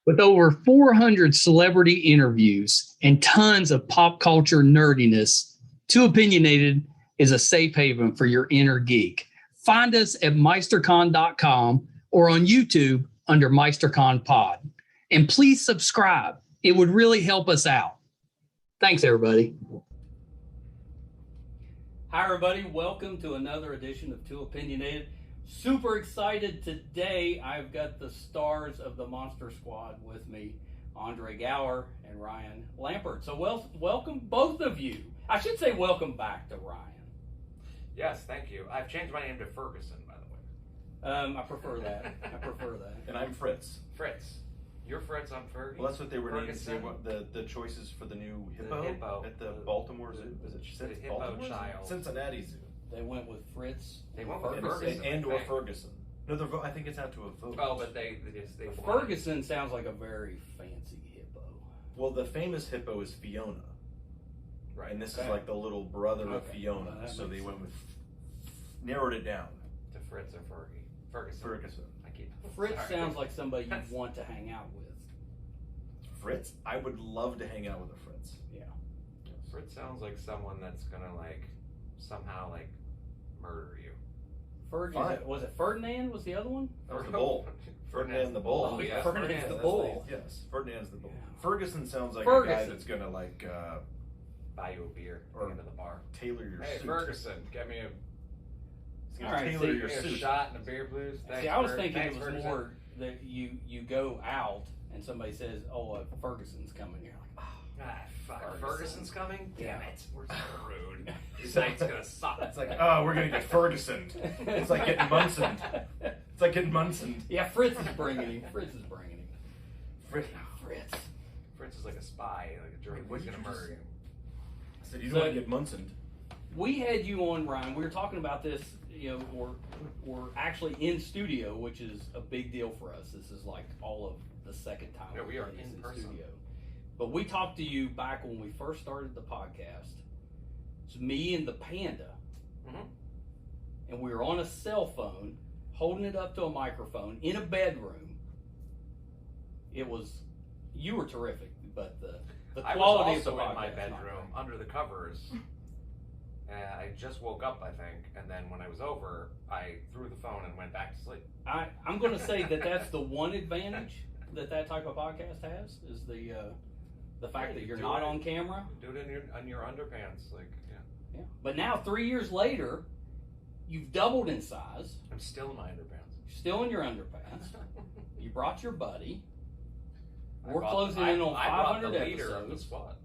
With over 400 celebrity interviews and tons of pop culture nerdiness, Too Opinionated is a safe haven for your inner geek. Find us at Meisterkhan.com or on YouTube under Meisterkhan Pod. And please subscribe. It would really help us out. Thanks, everybody. Hi, everybody. Welcome to another edition of Too Opinionated. Super excited today. I've got the stars of the Monster Squad with me, Andre Gower and Ryan Lambert. So welcome both of you. I should say welcome back to Ryan. Yes, thank you. I've changed my name to Ferguson, by the way. I prefer that. And I'm Fritz. Fritz. You're Fritz, I'm Fergie. Well, that's what they were naming the choices for the new hippo at the Baltimore Zoo. Is it hippo Baltimore child. Cincinnati Zoo. They went with Fritz. They went with Ferguson. And or Ferguson. No, I think it's out to a vote. Oh, but they Ferguson sounds like a very fancy hippo. Well, the famous hippo is Fiona. Right. And this is like the little brother of Fiona. Well, so they went with, narrowed it down. To Fritz or Fergie. Ferguson. Fritz sounds like somebody you'd want to hang out with. Fritz? I would love to hang out with a Fritz. Yeah. Fritz sounds like someone that's gonna somehow murder you. Was it Ferdinand? Was the other one? That was the bull. Ferdinand the bull. Oh, yeah. Ferdinand's the bull. Yes, Ferdinand's the bull. Yeah. Ferguson sounds like a guy that's gonna buy you a beer or into the bar. Tailor your suit. Hey Ferguson, get me He's gonna tailor your a suit. shot and a beer, please. Thanks, I was thinking it was Ferguson. more that you go out and somebody says, "Oh, Ferguson's coming." You're like, Ah, fuck. Ferguson's coming? Yeah. Damn it. We're so rude. This night's gonna suck. It's like, oh, we're gonna get Ferguson. It's like getting Munson. It's like getting Munson. Yeah, Fritz is bringing him. Fritz. Fritz is like a spy, like a German. He's gonna murder you. I said, you don't want to get Munson. We had you on, Ryan. We were talking about this. We're actually in studio, which is a big deal for us. This is like all of the second time we are in person. studio. But we talked to you back when we first started the podcast. It's me and the panda. Mm-hmm. And we were on a cell phone, holding it up to a microphone in a bedroom. You were terrific, but the quality I was of the also podcast in my was not bedroom, great. under the covers. I just woke up, I think, and then when I was over, I threw the phone and went back to sleep. I'm going to say that's the one advantage that type of podcast has, is the fact that you're not on camera. Do it in your underpants, Yeah. But now, 3 years later, you've doubled in size. I'm still in my underpants. You're still in your underpants. You brought your buddy. We're I closing in on I brought 500 the leader of the episodes. squad.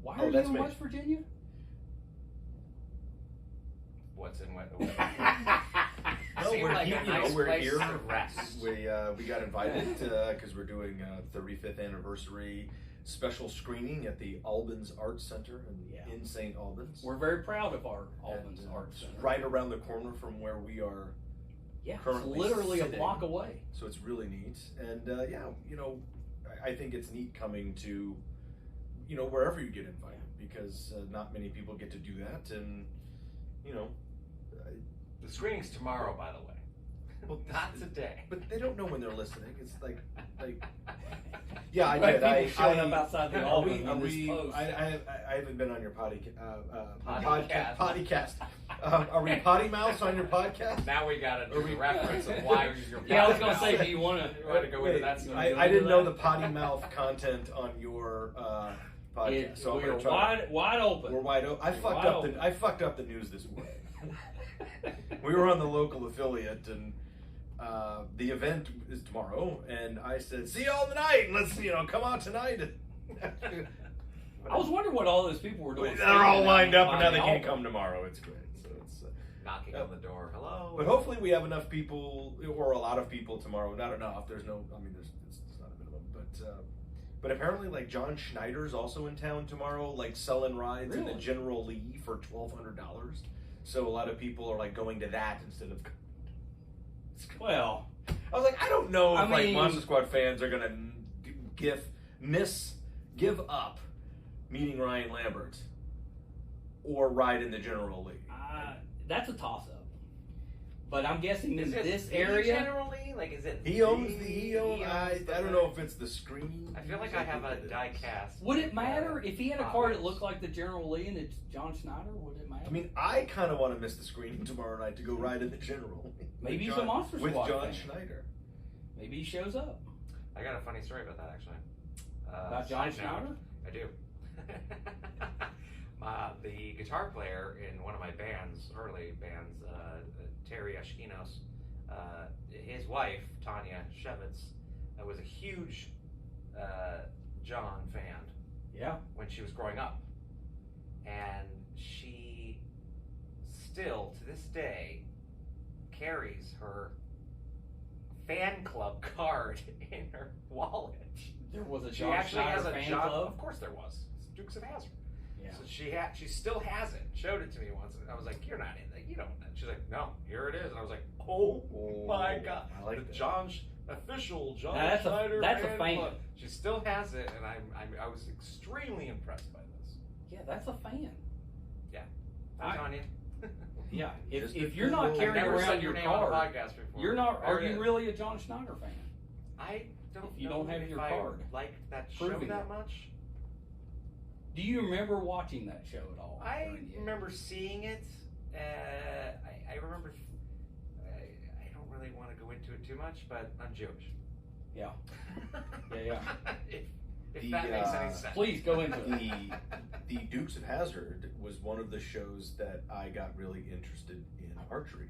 Why are you in West Virginia? What's in what? No, Seemed we're like here. a nice We're place here. to rest. We got invited because we're doing a 35th anniversary special screening at the Albans Arts Center in St. Albans. We're very proud of our Albans Arts Center. Right around the corner from where we are. Yeah, it's currently literally sitting. a block away. So it's really neat, and I think it's neat coming to, wherever you get invited, because not many people get to do that, and The screening's tomorrow, by the way. Well, not today. But they don't know when they're listening. It's like yeah, I Right, did. I people showing up outside the are we, Albans are in this we, post. I haven't been on your podcast. Are we potty mouths on your podcast? Now we got to do the reference of why your Yeah, I was going to say, do you want You want to go into that? I didn't know the potty mouth content on your podcast. So we're wide open. We're wide open. I fucked up the news this morning. We were on the local affiliate, and the event is tomorrow, and I said, "See y'all tonight. Let's come out tonight." I was wondering what all those people were doing. They're all lined up, and now they can't come tomorrow. It's great. So it's knocking on the door. Hello. But hopefully, we have enough people, or a lot of people tomorrow. Not enough. There's no. I mean, it's not a minimum, but apparently, like John Schneider's also in town tomorrow, selling rides in the General Lee for $1,200. So a lot of people are going to that instead of. Well, I was like, I don't know if Monster Squad fans are gonna give up meeting Ryan Lambert or ride in the General League. that's a toss-up. but I'm guessing in Is it this the area. generally? Like, is it? He owns I don't know if it's the screen. I feel like I have a die cast. Would it matter if he had a car that looked like the General Lee and it's John Schneider? Would it matter? I mean, I kind of want to miss the screening tomorrow night to go ride in the General. Maybe he's a Monster with Squad John fan. Schneider. Maybe he shows up. I got a funny story about that actually. About John Schneider? I do. The guitar player in one of my bands, early bands, Terry Ashkinos, his wife, Tanya Shevitz, was a huge John fan. Yeah. When she was growing up. And she still, to this day, carries her fan club card in her wallet. There was a She John actually Schneider has a fan John. club? Of course there was. It's Dukes of Hazzard. Yeah. So she still has it. Showed it to me once, and I was like, "You're not in that. You don't." She's like, "No, here it is." And I was like, "Oh my god!" I like the that. official John Now, Schneider that's a fan fan. club. She still has it, and I was extremely impressed by this. Yeah, that's a fan. Hi, Tanya. Yeah. Just If a you're not little- carrying I've never around said your your name on a card, podcast before. you're not. There Are it you is. really a John Schneider fan? I don't. If you know don't have if your I card. liked that show Proving that it. much. Do you remember watching that show at all? I during the- remember seeing it. I remember. I don't really want to go into it too much, but I'm Jewish. Yeah. Yeah. If that makes any sense. Please go into it. The Dukes of Hazzard was one of the shows that I got really interested in archery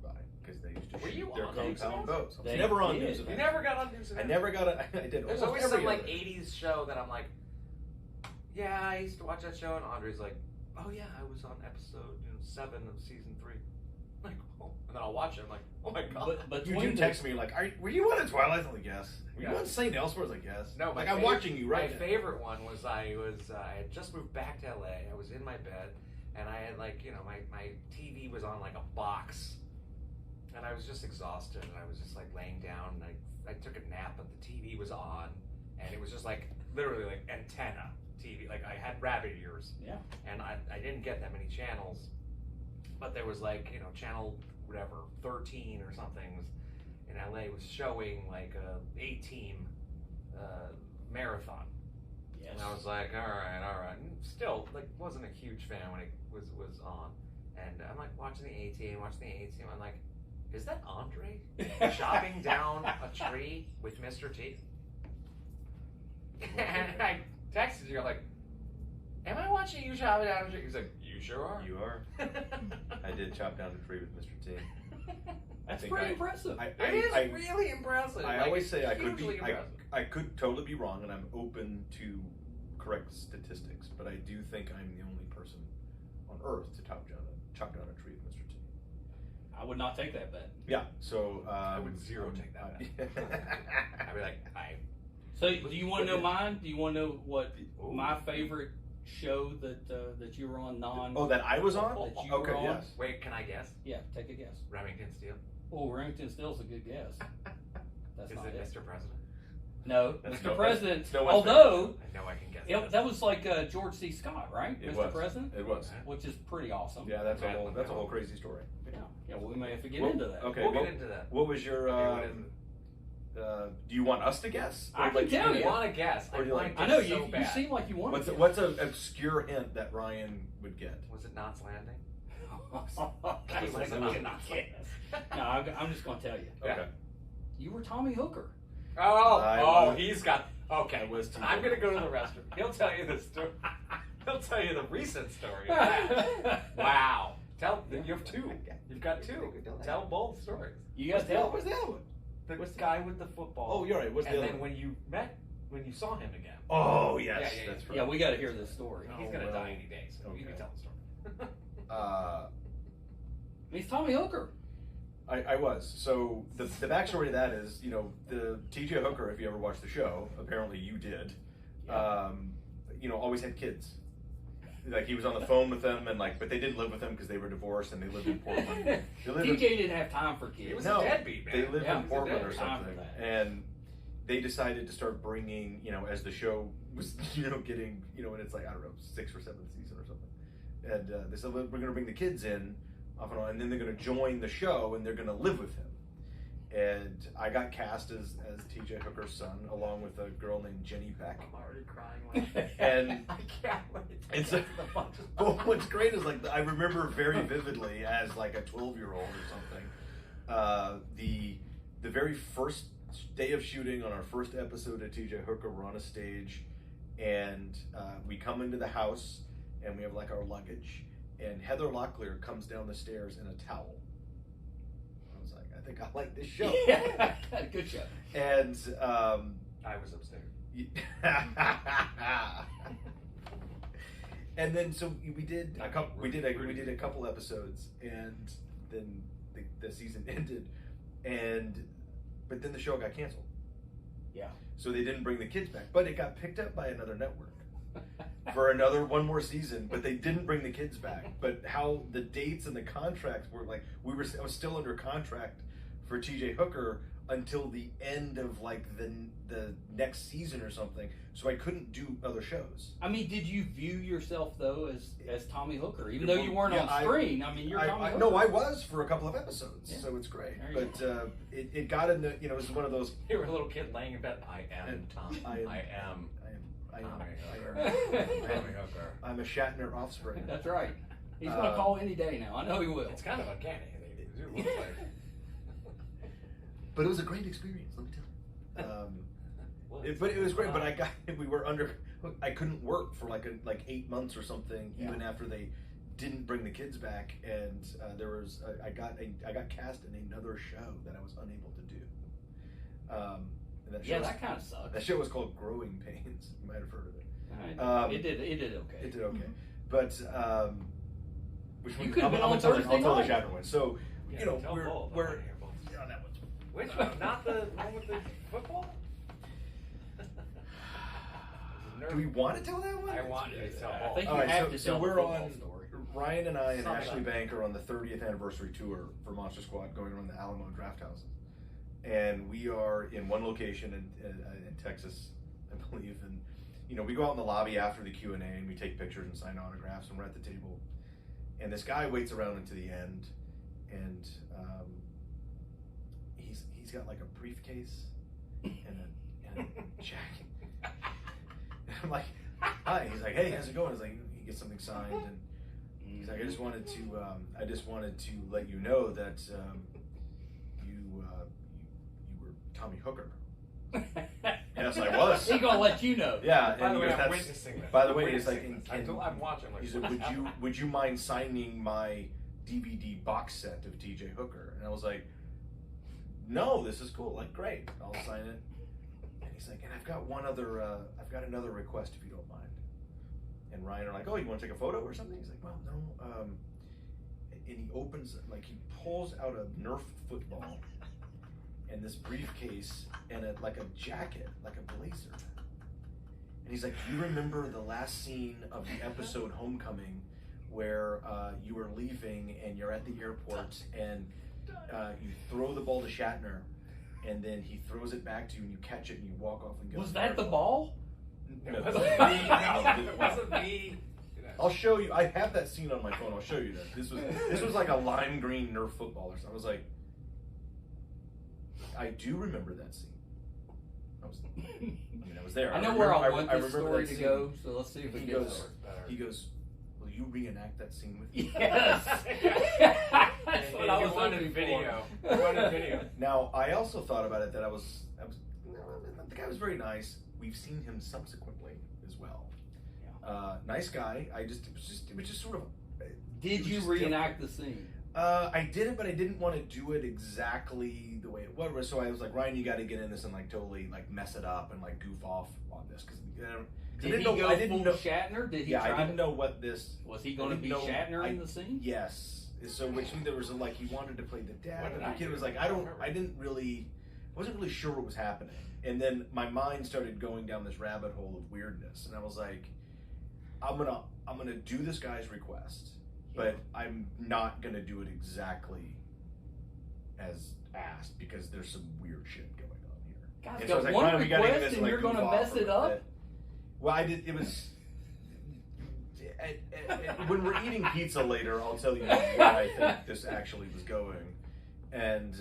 by, because they used to Were shoot you their on Dukes of compound Hazzard? bows. I was They never on did. Dukes of You Hazzard. never got on Dukes of I Hazzard? never got I did There's almost always every some like other. 80s show that I'm like, yeah, I used to watch that show, and Andre's like, oh yeah, I was on episode 7 of season 3. I'm like, oh. And then I'll watch it. I'm like, oh my god. But You between do the- text me like, were you on a Twilight? I'm like, yes. Were you Yeah. on St. Elsewhere? I was like, yes. No, like my I'm favorite- watching you right My now. favorite one was I had just moved back to LA. I was in my bed, and I had like, my TV was on like a box, and I was just exhausted, and I was just like laying down, and I took a nap, but the TV was on, and it was just like literally like antenna TV. Like I had rabbit ears. Yeah. And I didn't get that many channels, but there was like, channel whatever, 13 or something was in LA was showing like a 8-team marathon. Yes. And I was like, all right. And still, like, wasn't a huge fan when it was on. And I'm like watching the A-team. I'm like, is that Andre chopping down a tree with Mr. T? And I texted you, I'm like, am I watching you chop down a tree? He's like, you sure are. You are. I did chop down a tree with Mr. T. That's think pretty I- impressive. It is really impressive. I Like, always it's say I could hugely be impressive. I could totally be wrong, and I'm open to correct statistics, but I do think I'm the only person on Earth to chop down a tree with Mr. T. I would not take that bet. Yeah, so I would zero take that I'd be like, So, do you want to know mine? Do you want to know what Ooh. my favorite show that you were on non? Oh, that I was on? That you Okay, were on? yes. Wait, can I guess? Yeah, take a guess. Remington Steele? Oh, Remington Steele's a good guess. That's Is not it it. Mr. President? No, That's Mr. no- President. that's no one's Although I know I can guess that was like George C. Scott, right? It Mr. was. President, It was. which is pretty awesome. Yeah, that's a whole crazy story. Yeah. Well, we may have to get Well, into that. okay. We'll what, get into that. What was your? Okay, what is Do you want us to guess? I Or can like tell I you. want to guess. Or do you like- I know so you. You bad. seem like you want. What's an obscure hint that Ryan would get? Was it Knots Landing? Okay, Was it not? No, I'm just going to tell you. Yeah. Okay. You were Tommy Hooker. He's got. Okay, I was too. I'm gonna go to the restroom. He'll tell you the story. He'll tell you the recent story. Wow. You have 2. You've got 2. Tell both stories. You got to tell. What's the other one? The guy with the football. Oh, you're right. What's the And other then one? when you saw him again. Oh, yes. Yeah. That's right. Yeah, we got to hear this story. He's Oh, gonna well. die any day, so you can Okay. tell the story. He's Tommy Hooker. I was. So the backstory to that is, the TJ Hooker, if you ever watched the show, apparently you did, always had kids. Like he was on the phone with them, and but they didn't live with him because they were divorced and they lived in Portland. They lived TJ didn't have time for kids. He was a deadbeat, man. They lived Yeah, in he was a Portland or deadbeat. Time for something, that. and they decided to start bringing, as the show was, getting, and it's like, I don't know, 6th or 7th season or something. And they said, we're going to bring the kids in off and on, and then they're going to join the show and they're going to live with him. And I got cast as T.J. Hooker's son, along with a girl named Jenny Beck. I'm already crying. And I can't wait. But what's great is like I remember very vividly as like a 12-year-old or something. The very first day of shooting on our first episode of T.J. Hooker, we're on a stage, and we come into the house and we have like our luggage, and Heather Locklear comes down the stairs in a towel. I was like, I think I like this show. Yeah, good show. And I was upstairs. And then so we did a couple episodes, and then the season ended, but then the show got canceled. Yeah. So they didn't bring the kids back, but it got picked up by another network for one more season. But they didn't bring the kids back. But how the dates and the contracts were like, I was still under contract for T.J. Hooker until the end of like the next season or something, so I couldn't do other shows. I mean, did you view yourself though as Tommy Hooker, even though you weren't on screen? I mean, you're Tommy Hooker. No, I was for a couple of episodes, yeah. So it's great. There But it got in the, it was one of those. You were a little kid laying in bed. I am Tom. I am Tommy Hooker. I'm a Shatner offspring. That's right. He's going to call any day now. I know he will. It's kind of uncanny. They do look like. But it was a great experience, let me tell you. But it was great. But I couldn't work for like 8 months or something, even after they didn't bring the kids back. And I got cast in another show that I was unable to do. And that kind of sucks. That show was called Growing Pains. You might have heard of it. It did okay. It did okay. But which you one? could have been on I'll tell the night. Shatner one. So we're on that one. Which one? Not the one with the football? Do we want to tell that one? I want to tell I both. think All you right, have to so tell we're the football on. story. Ryan and I and Sum it Ashley up. Bank are on the 30th anniversary tour for Monster Squad, going around the Alamo Draft Houses, and we are in one location in Texas, I believe. And we go out in the lobby after the Q&A and we take pictures and sign autographs, and we're at the table, and this guy waits around until the end, and he's got like a briefcase and a jacket. And I'm like, hi. He's like, hey, how's it going? He's like, he gets something signed, and he's like, I just wanted to let you know that you were Tommy Hooker. Yes, I was. He's gonna let you know. Yeah, By and the way, he goes, I'm witnessing this. by the way, he's like, I'm watching. he said, would you mind signing my DVD box set of T.J. Hooker? And I was like, no, this is cool. Like, great, I'll sign it. And he's like, and I've got another request if you don't mind. And Ryan are like, oh, you want to take a photo or something? He's like, well, no. And he opens, like, he pulls out a Nerf football and this briefcase and like a jacket, like a blazer. And he's like, do you remember the last scene of the episode Homecoming where you were leaving and you're at the airport and you throw the ball to Shatner and then he throws it back to you and you catch it and you walk off and go. Was that the ball? No, It wasn't me. It wasn't me. I'll show you. I have that scene on my phone. I'll show you that. This was like a lime green Nerf football or something. I was like, I do remember that scene. I was there. I know where I want this story to go, so let's see if it goes. He goes, will you reenact that scene with me? Yes. That's what I was wanted hoping video. for. I wanted video. Now, I also thought about it that the guy was very nice. We've seen him subsequently as well. Yeah. Nice guy. It was just sort of. Did you reenact the scene? I did it, but I didn't want to do it exactly the way it was. So I was like, Ryan, you got to get in this and like totally like mess it up and like goof off on this because Did he go full Shatner? Did he? I didn't know what this was. He going to be Shatner in the scene? Yes. So which there was like he wanted to play the dad, What did and I the kid do? was like, I wasn't really sure what was happening, and then my mind started going down this rabbit hole of weirdness, and I was like, I'm gonna do this guy's request. But I'm not going to do it exactly as asked because there's some weird shit going on here. God's And so I was got like, one Ryan, we gotta get request this, and like, you're going to goof mess off it a up? bit. Well, I did. It was when we're eating pizza later, I'll tell you where I think this actually was going. And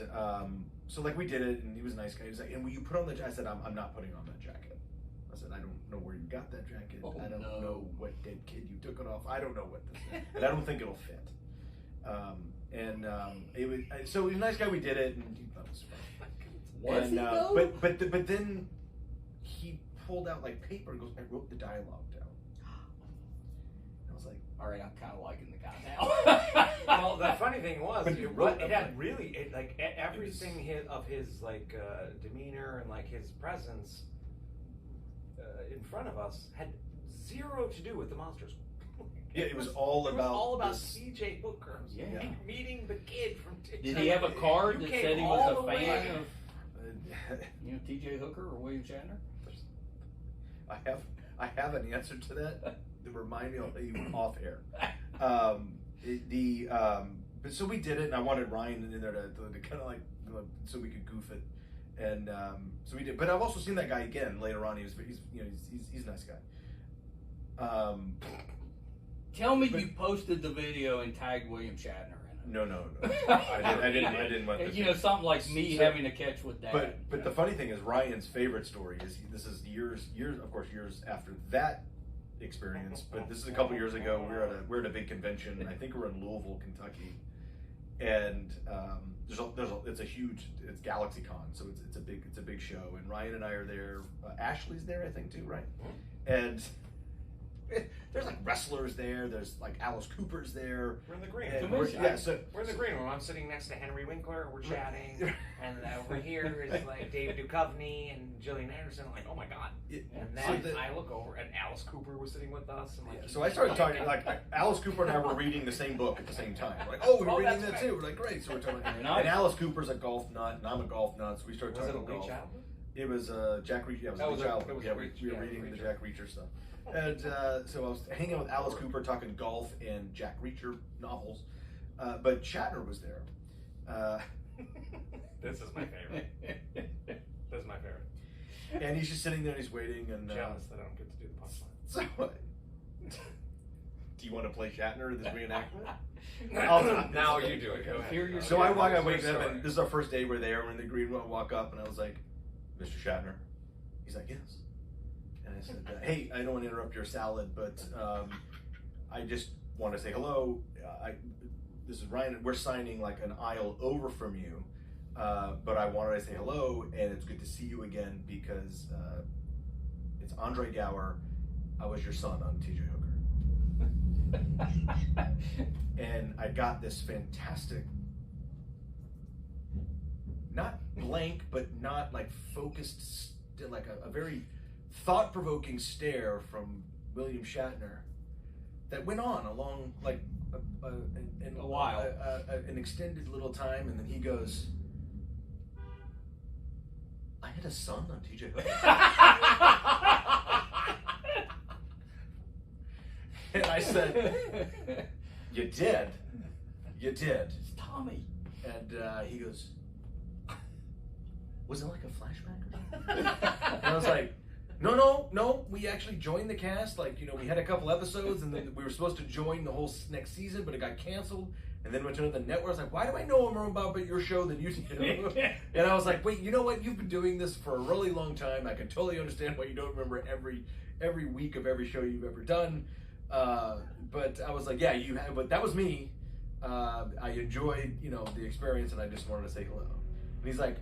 so like we did it, and he was a nice guy. He was like, "And will you put on the?" I said, "I'm not putting on that jacket." I said, "I don't know where you got that jacket. I don't know what dead kid you took it off. I don't know what this is, and I don't think it'll fit." It was so he was a nice guy. We did it, and he thought it was fun. Was he though? But then he pulled out like paper and goes, "I wrote the dialogue down." I was like, "All right, I'm kind of liking the guy now." Well, the funny thing was, But it had really like everything of his like demeanor and like his presence in front of us had zero to do with the Monster School. Yeah, it was all about this. T.J. Hooker. Yeah. Meeting the kid from T.J. Did he have a card that said he was a fan of T.J. Hooker or William Shatner? I have an answer to that. To remind me, I'll tell you off air. But so we did it, and I wanted Ryan in there to kind of like so we could goof it, and so we did. But I've also seen that guy again later on. He's a nice guy. Tell me you posted the video and tagged William Shatner in it. No. I didn't want this. You know, something like me having a catch with Dad. But the funny thing is, Ryan's favorite story is this is years after that experience. But this is a couple years ago. We're at a big convention. I think we're in Louisville, Kentucky, and it's GalaxyCon, so it's a big show. And Ryan and I are there. Ashley's there, I think, too, right? And there's like wrestlers there. There's like Alice Cooper's there. We're in the green. We're in the green room. I'm sitting next to Henry Winkler. We're chatting, and over here is like David Duchovny and Gillian Anderson. I'm like, oh my god! And then I look over, and Alice Cooper was sitting with us. And like, so I started talking like Alice Cooper and I were reading the same book at the same time. We're like, oh, we're reading that too. We're like, great. So we're talking. And Alice Cooper's a golf nut, and I'm a golf nut. So we started talking about golf. It was Jack Reacher. Yeah, it was Lee Child. Yeah, we were reading the Jack Reacher stuff. And so I was hanging out with Alice Cooper, talking golf and Jack Reacher novels. But Shatner was there. This is my favorite. This is my favorite. And he's just sitting there and he's waiting. And jealous that I don't get to do the punchline. So what? Do you want to play Shatner in this reenactment? Now you do it. Go ahead. So I wake up, and this is our first day. We're there. We're in the green room. I walk up, and I was like, "Mr. Shatner." He's like, "Yes." And I said, "Hey, I don't want to interrupt your salad, but I just want to say hello. This is Ryan. We're signing like an aisle over from you, but I wanted to say hello, and it's good to see you again because it's Andre Gower. I was your son on T.J. Hooker." And I got this fantastic, not blank, but not like focused, like a very thought-provoking stare from William Shatner that went on along like a while, an extended little time, and then he goes, "I had a son on T.J. Hooker." And I said, "You did. You did." It's Tommy. And he goes, "Was it like a flashback or something?" And I was like, No. We actually joined the cast. Like, you know, we had a couple episodes, and then we were supposed to join the whole next season, but it got canceled. And then went to another network. I was like, why do I know more about your show than you do? And I was like, wait, you know what? You've been doing this for a really long time. I can totally understand why you don't remember every week of every show you've ever done. But I was like, yeah, you have. But that was me. I enjoyed, you know, the experience, and I just wanted to say hello. And he's like,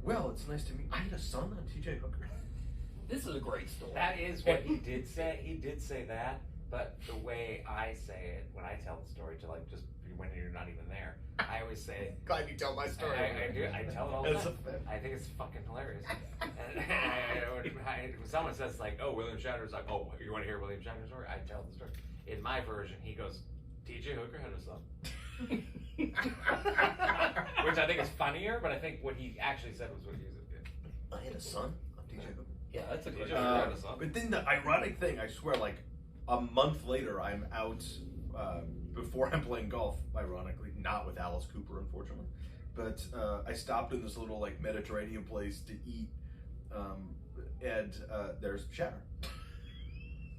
well, it's nice to meet. I had a son on T.J. Hooker. This is a great story. That is what he did say. He did say that, but the way I say it when I tell the story to like just when you're not even there, I always say. Glad you tell my story. I do. I tell it all the time. I think it's fucking hilarious. And when someone says like, "Oh, William Shatner's," like, "Oh, you want to hear William Shatner's story?" I tell the story. In my version, he goes, "T.J. Hooker had a son," which I think is funnier. But I think what he actually said was what he said. I had a son on T.J. Hooker. Yeah, that's a good but then the ironic thing, I swear, like a month later, I'm out before I'm playing golf. Ironically, not with Alice Cooper, unfortunately, but I stopped in this little like Mediterranean place to eat, and there's Shatner.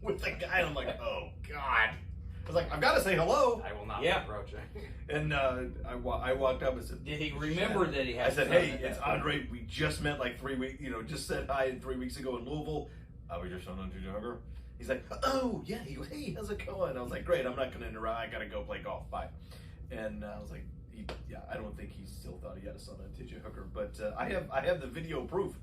with a guy, and I'm like, oh God. I was like, I've got to say hello. I will not be approaching. And I walked up and said, did he remember that he had? I said, hey, it's Andre. We just met like 3 weeks, just said hi 3 weeks ago in Louisville. Was your son on Too Younger? He's like, oh yeah. He goes, hey, how's it going? I was like, great. I'm not going to interrupt. I got to go play golf. Bye. And I was like, I don't think he still thought he had a son on Too Hooker, but I have the video proof.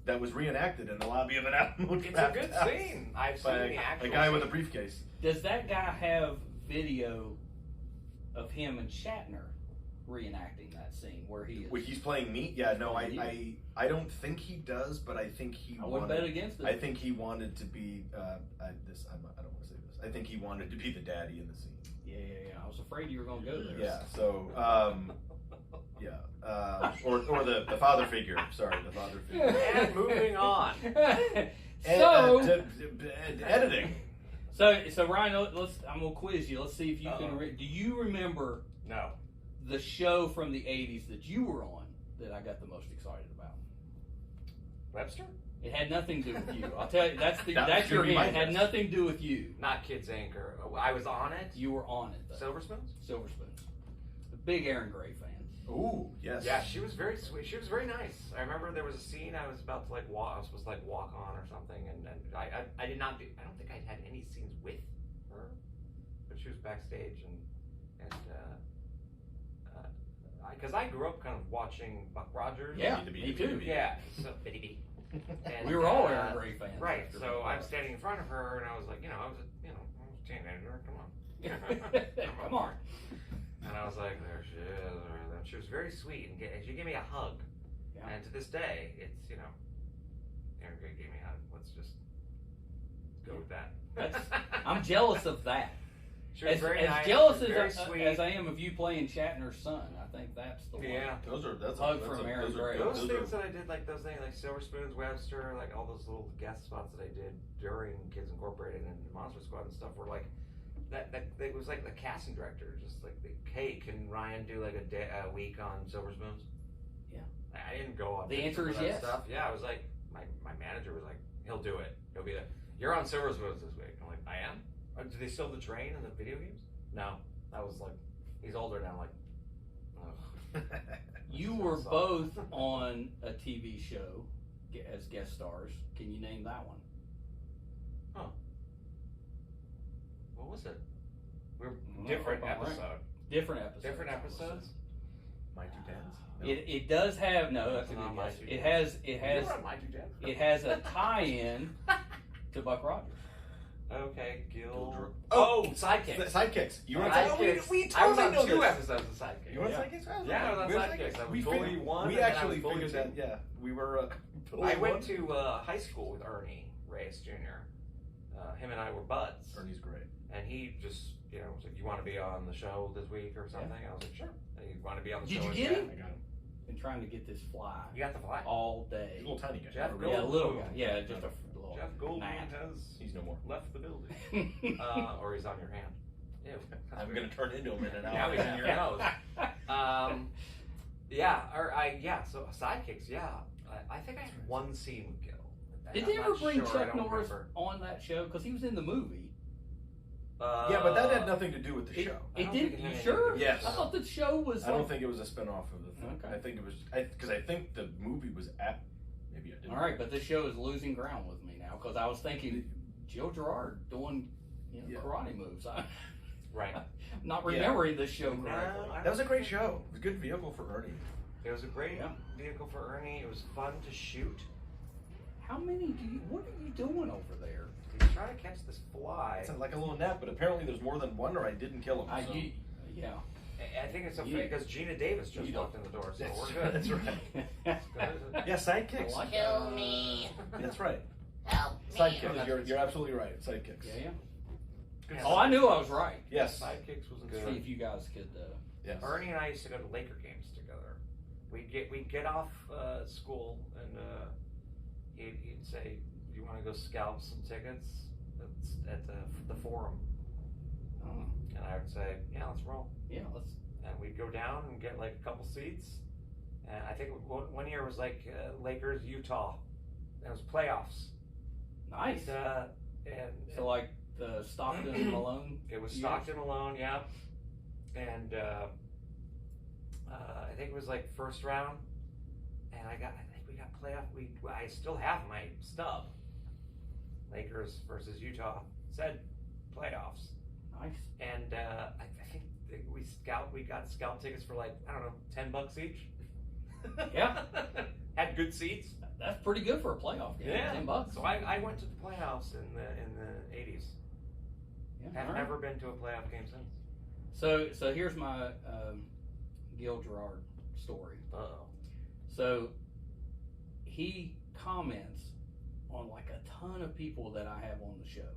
That was reenacted in the lobby of an Alamo It's a good scene. I've seen the actual a guy scene. with a briefcase. Does that guy have video of him and Shatner reenacting that scene where he is? Where he's playing meat? Yeah, no, I don't think he does, but I think he. I wouldn't bet against it. I think he wanted to be I don't want to say this. I think he wanted to be the daddy in the scene. Yeah. I was afraid you were going to go there. Yeah. So. Or the father figure. Sorry, the father figure. And moving on. So editing. So Ryan, I'm gonna quiz you. Let's see if you can. Do you remember? No. The show from the '80s that you were on that I got the most excited about. Webster? It had nothing to do with you. I'll tell you. That's your hint. It had nothing to do with you. Not Kids Inc. I was on it. You were on it. Though. Silver Spoons? Silver Spoons. A big Aaron Gray fan. Ooh, yes. Yeah, she was very sweet. She was very nice. I remember there was a scene I was about to walk. I was supposed to walk on or something, and I did not do. I don't think I had any scenes with her, but she was backstage and because I grew up kind of watching Buck Rogers. Yeah, me too. Yeah, so and, we were all Aaron Gray fans. Right. So I'm standing in front of her, and I was like, I was a teenager. Come on. Come on. And I was like, there she is. And she was very sweet, and she gave me a hug. Yeah. And to this day, it's, Aaron Gray gave me a hug. Let's just go with that. I'm jealous of that. She was very nice. Jealous as I am of you playing Shatner's son. I think that's the one. Yeah. That's hug from Aaron Gray. Those things that I did, like those things, like Silver Spoons, Webster, like all those little guest spots that I did during Kids Incorporated and Monster Squad and stuff were like, that it was like the casting director, just like, hey, can Ryan do like a week on Silver Spoons? Yeah. I didn't go on. The answer is yes. Stuff. Yeah, I was like, my manager was like, he'll do it. He'll be you're on Silver Spoons this week. I'm like, I am? Do they still have the train in the video games? No. That was like, he's older now. Like, ugh. You were both on a TV show as guest stars. Can you name that one? Huh. What was it? Different episode. Right. Different episodes. Different episodes. My Two Tens. No. It does have That's a good guess. It has a tie-in to Buck Rogers. Okay, Gil. Sidekicks. Sidekicks. You were on Sidekicks. We totally know 2 episodes of Sidekicks. You were on Sidekicks? Yeah, I was on Sidekicks. I was bully 1. We actually figured that. Yeah, we were. I went to high school with Ernie Reyes Jr. Him and I were buds. Ernie's great. And he just, was like, you want to be on the show this week or something? Yeah. I was like, sure. And you want to be on the show? Did you get him? I got him. Been trying to get this fly. You got the fly? All day. He's a little tiny guy. Jeff a little guy. Yeah, just a little. Jeff Goldman he's no more left the building. Or he's on your hand. Ew. I'm going to turn into him in an hour. Now he's in your nose. So Sidekicks, yeah. I think I had one scene with Gil. Did they ever bring Chuck Norris on that show? Because he was in the movie. Yeah, but that had nothing to do with the show. It did? You sure? Yes. I thought the show was. I don't think it was a spinoff of the thing. Okay. I think it was because I think the movie was at. Maybe I didn't. All right, but this show is losing ground with me now because I was thinking Joe Girard doing karate moves. Right. I'm not remembering this show correctly. That was a great show. It was a good vehicle for Ernie. It was a great vehicle for Ernie. It was fun to shoot. What are you doing over there? He's trying to catch this fly. It's like a little net, but apparently there's more than one, or I didn't kill him. I think it's okay because Gina Davis just walked in the door, so we're good. That's right. Yeah, Sidekicks. Kill me. That's right. Help me. Sidekicks. You're absolutely right. Sidekicks. Yeah. Oh, I knew I was right. Yes. Sidekicks was good. See if you guys could. Yes. Ernie and I used to go to Laker games together. We'd get off school and he'd say, "Do you want to go scalp some tickets at the Forum?" Oh. And I would say, "Yeah, let's roll." Yeah, let's. And we'd go down and get like a couple seats. And I think one year was like Lakers Utah. It was playoffs. Nice. And, And So like the Stockton and Malone. it was years? Stockton alone, yeah. And I think it was like first round, and I think we got playoff. I still have my stub. Lakers versus Utah said playoffs. Nice. And I think we got scout tickets for like, I don't know, $10 each. Yeah. Had good seats. That's pretty good for a playoff game. Yeah. $10. So I went to the playoffs in the 80s. Yeah, I've all right. never been to a playoff game since. So here's my Gil Gerard story. Uh-oh. So he comments on like a ton of people that I have on the show.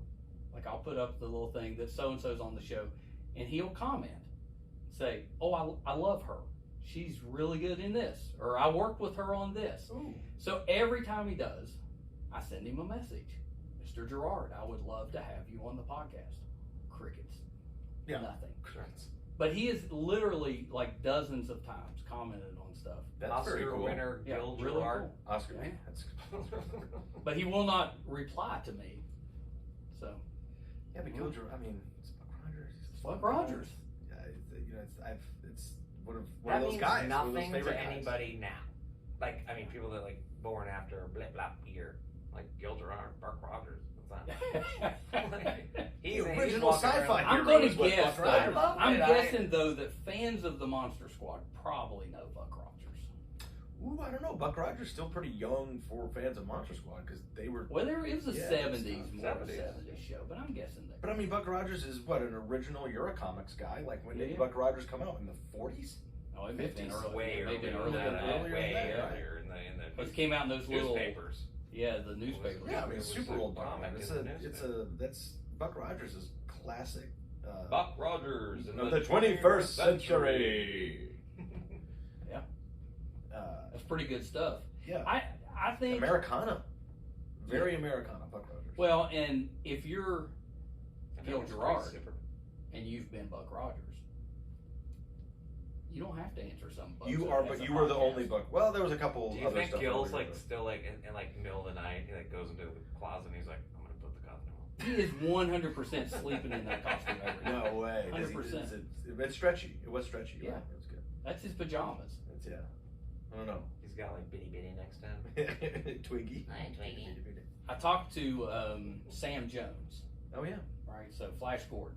Like I'll put up the little thing that so and so's on the show, and he'll comment, say, "Oh, I love her. She's really good in this," or "I worked with her on this." Ooh. So every time he does, I send him a message. Mr. Gerard, I would love to have you on the podcast. Crickets. Yeah. Nothing. Correct. But he has literally like dozens of times commented on stuff. That's Oscar very cool. winner Yeah, Gil really Gerard. cool. Oscar. Yeah. That's But he will not reply to me. So yeah, but Gil Gerard. I mean, it's Buck Rogers. He's a Buck fun guy. Rogers. Yeah, it's one of That those means guys. One of those nothing favorite to guys. anybody now. Like, I mean, people that like born after blip blop year, like Gil Gerard, Buck Rogers. He's original walking around- sci-fi I'm hero going is to what guess. Buck Rogers Though, is. love I'm it. guessing though that fans of the Monster Squad probably know Buck Rogers. Ooh, I don't know. Buck Rogers still pretty young for fans of Monster Squad because they were. Well, it was a Yeah, 70s, it's more of a 70s. 70s show, but I'm guessing that. But I mean, Buck Rogers is what, an original Eurocomics guy. Like when did Yeah. Buck Rogers come out in the 40s? Oh, it may have been 50s, earlier. way It may have been earlier earlier than than that. that. Way Yeah. earlier in the It came out in those little newspapers. Yeah, the newspapers. Yeah, I mean, It was super a old Buck comic Rogers. in the That's Buck Rogers is classic. Buck Rogers in of the 21st century. That's pretty good stuff. Yeah, I think Americana, very Americana. Buck Rogers. well, and if you're And Gil that was Gerard. pretty super. and you've been Buck Rogers, you don't have to answer some Bucks. You that are, has but a you were the podcast. only Buck. Well, there was a couple. Do you other think stuff Gil's earlier, like but- still like in like middle of the night? He like goes into the closet and he's like, I'm gonna put the costume on. He is 100% sleeping in that costume every night. No way. 100%. It's stretchy. It was stretchy. Yeah. Right? It was good. That's his pajamas. It's, yeah. I don't know. He's got like bitty next to him. Twiggy. Hi, Twiggy. I talked to Sam Jones, Oh yeah. right? So Flash Gordon,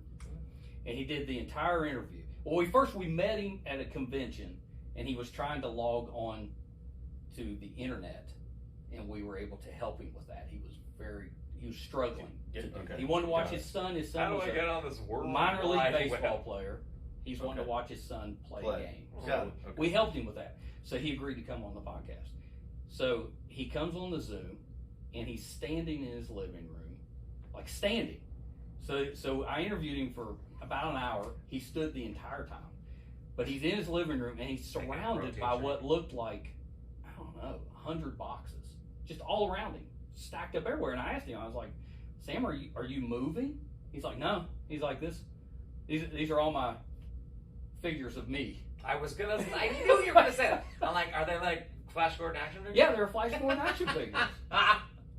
and he did the entire interview. Well, we met him at a convention, and he was trying to log on to the internet, and we were able to help him with that. He was struggling to do Okay. that. He wanted to watch Got it. his son. His son How do was I get on this a world minor league wide baseball web? player. He's wanting to Okay. watch his son play a game. So Got it. Okay. we helped him with that. So he agreed to come on the podcast. So he comes on the Zoom, and he's standing in his living room, like standing. So I interviewed him for about an hour. He stood the entire time. But he's in his living room, and he's surrounded by what looked like, I don't know, 100 boxes. Just all around him, stacked up everywhere. And I asked him, I was like, Sam, are you moving? He's like, no. He's like, these are all my figures of me. I knew you were gonna say that. I'm like, are they like Flash Gordon action figures? Yeah, they're Flash Gordon action figures.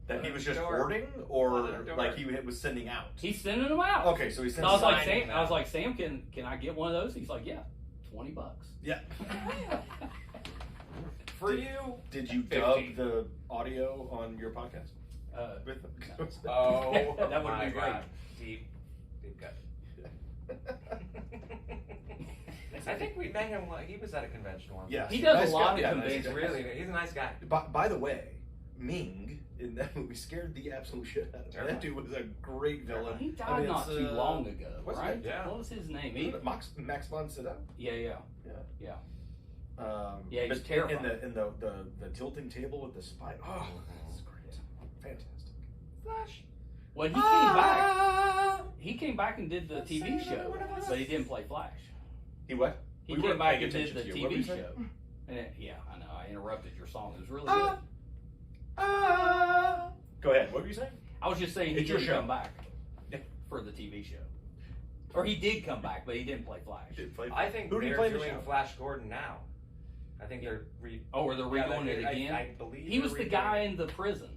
That he was just Door. hoarding, or Door. like he was sending out. He's sending them out. Okay, so he's So sending. I was like, signing Sam, them I was out. like, Sam, can I get one of those? He's like, yeah, $20. Yeah. For you. Did you 50. dub the audio on your podcast with them? Oh, That would my be great. God. Deep cut. I think we met him. He was at a convention once. Yeah, He does nice a lot guy. of Yeah, conventions. nice He's guy. really. He's a nice guy. By the way, Ming in that movie scared the absolute shit out of me. That dude was a great villain. He died I mean, not it's, too long ago, wasn't right? it? Yeah. What was his name? Wasn't it Max von Sydow. Yeah. Yeah, Yeah, he's but terrifying. in the tilting table with the spine. Oh, that's great, fantastic. Flash. When he came back and did the TV show, but he didn't play Flash. He what? He We came weren't back paying and did attention the to you. What were TV you saying? show. And yeah, I know. I interrupted your song. It was really good. Go ahead. What were you saying? I was just saying he It's your didn't show. come back Yeah. for the TV show. Or he did come back, but he didn't play Flash. I think Who did he they're play in the doing show? Flash Gordon now. I think they're Oh, or they're redoing it again? I believe He was they're the guy redoing in the prison.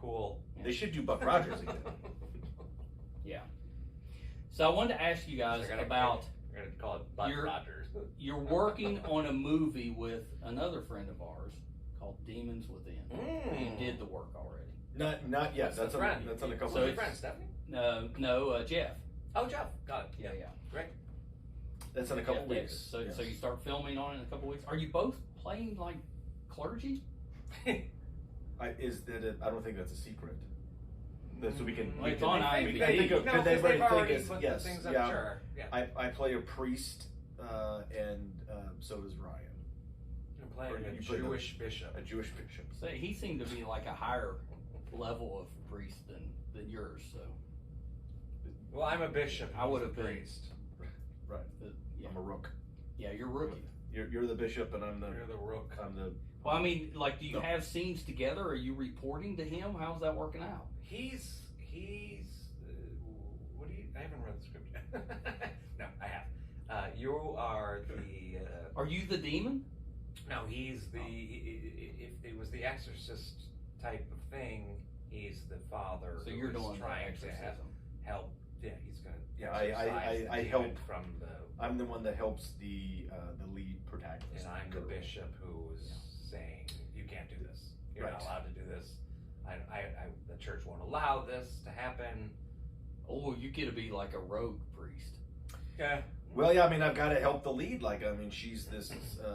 Cool. They should do Buck Rogers again. Yeah. So I wanted to ask you guys about We're gonna call it Buck Rogers. you're working on a movie with another friend of ours called Demons Within. You did the work already. Not yet. That's on a couple. So of Your friend Stephanie? No, Jeff. Oh, Jeff. Got it. Yeah. Great. That's in a couple Jeff weeks. Davis. So, Yes. so you start filming on it in a couple weeks. Are you both playing like clergy? Is that? I don't think that's a secret. So we can. Well, we it's can on I IMDb. think of, No, could because everybody they've think already is put yes, the things up. yeah. Sure. Yeah. I play a priest, and so does Ryan, You're playing Or a you play Jewish bishop. a Jewish bishop. So he seemed to be like a higher level of priest than yours. So Well, I'm a bishop. I would have He's a been. priest. Right. Yeah. I'm a rook. Yeah, you're rookie. You're the bishop, and I'm the. You're the rook. I'm the. Well, I mean, like, do you No. have scenes together? Are you reporting to him? How's that working out? He's. What do you? I haven't read the script yet. No, I have. You are the. Are you the demon? No, he's the. If it was the Exorcist type of thing, he's the father. So who you're is doing the trying to exorcism. help. Yeah, he's gonna. Yeah, exorcise the I demon help. from the. I'm the one that helps the lead protagonist. And I'm the bishop who's saying, you can't do this. You're not Right. allowed to do this. The church won't allow this to happen. Oh, you get to be like a rogue priest. Yeah. Well, yeah, I mean, I've got to help the lead. Like, I mean, she's this.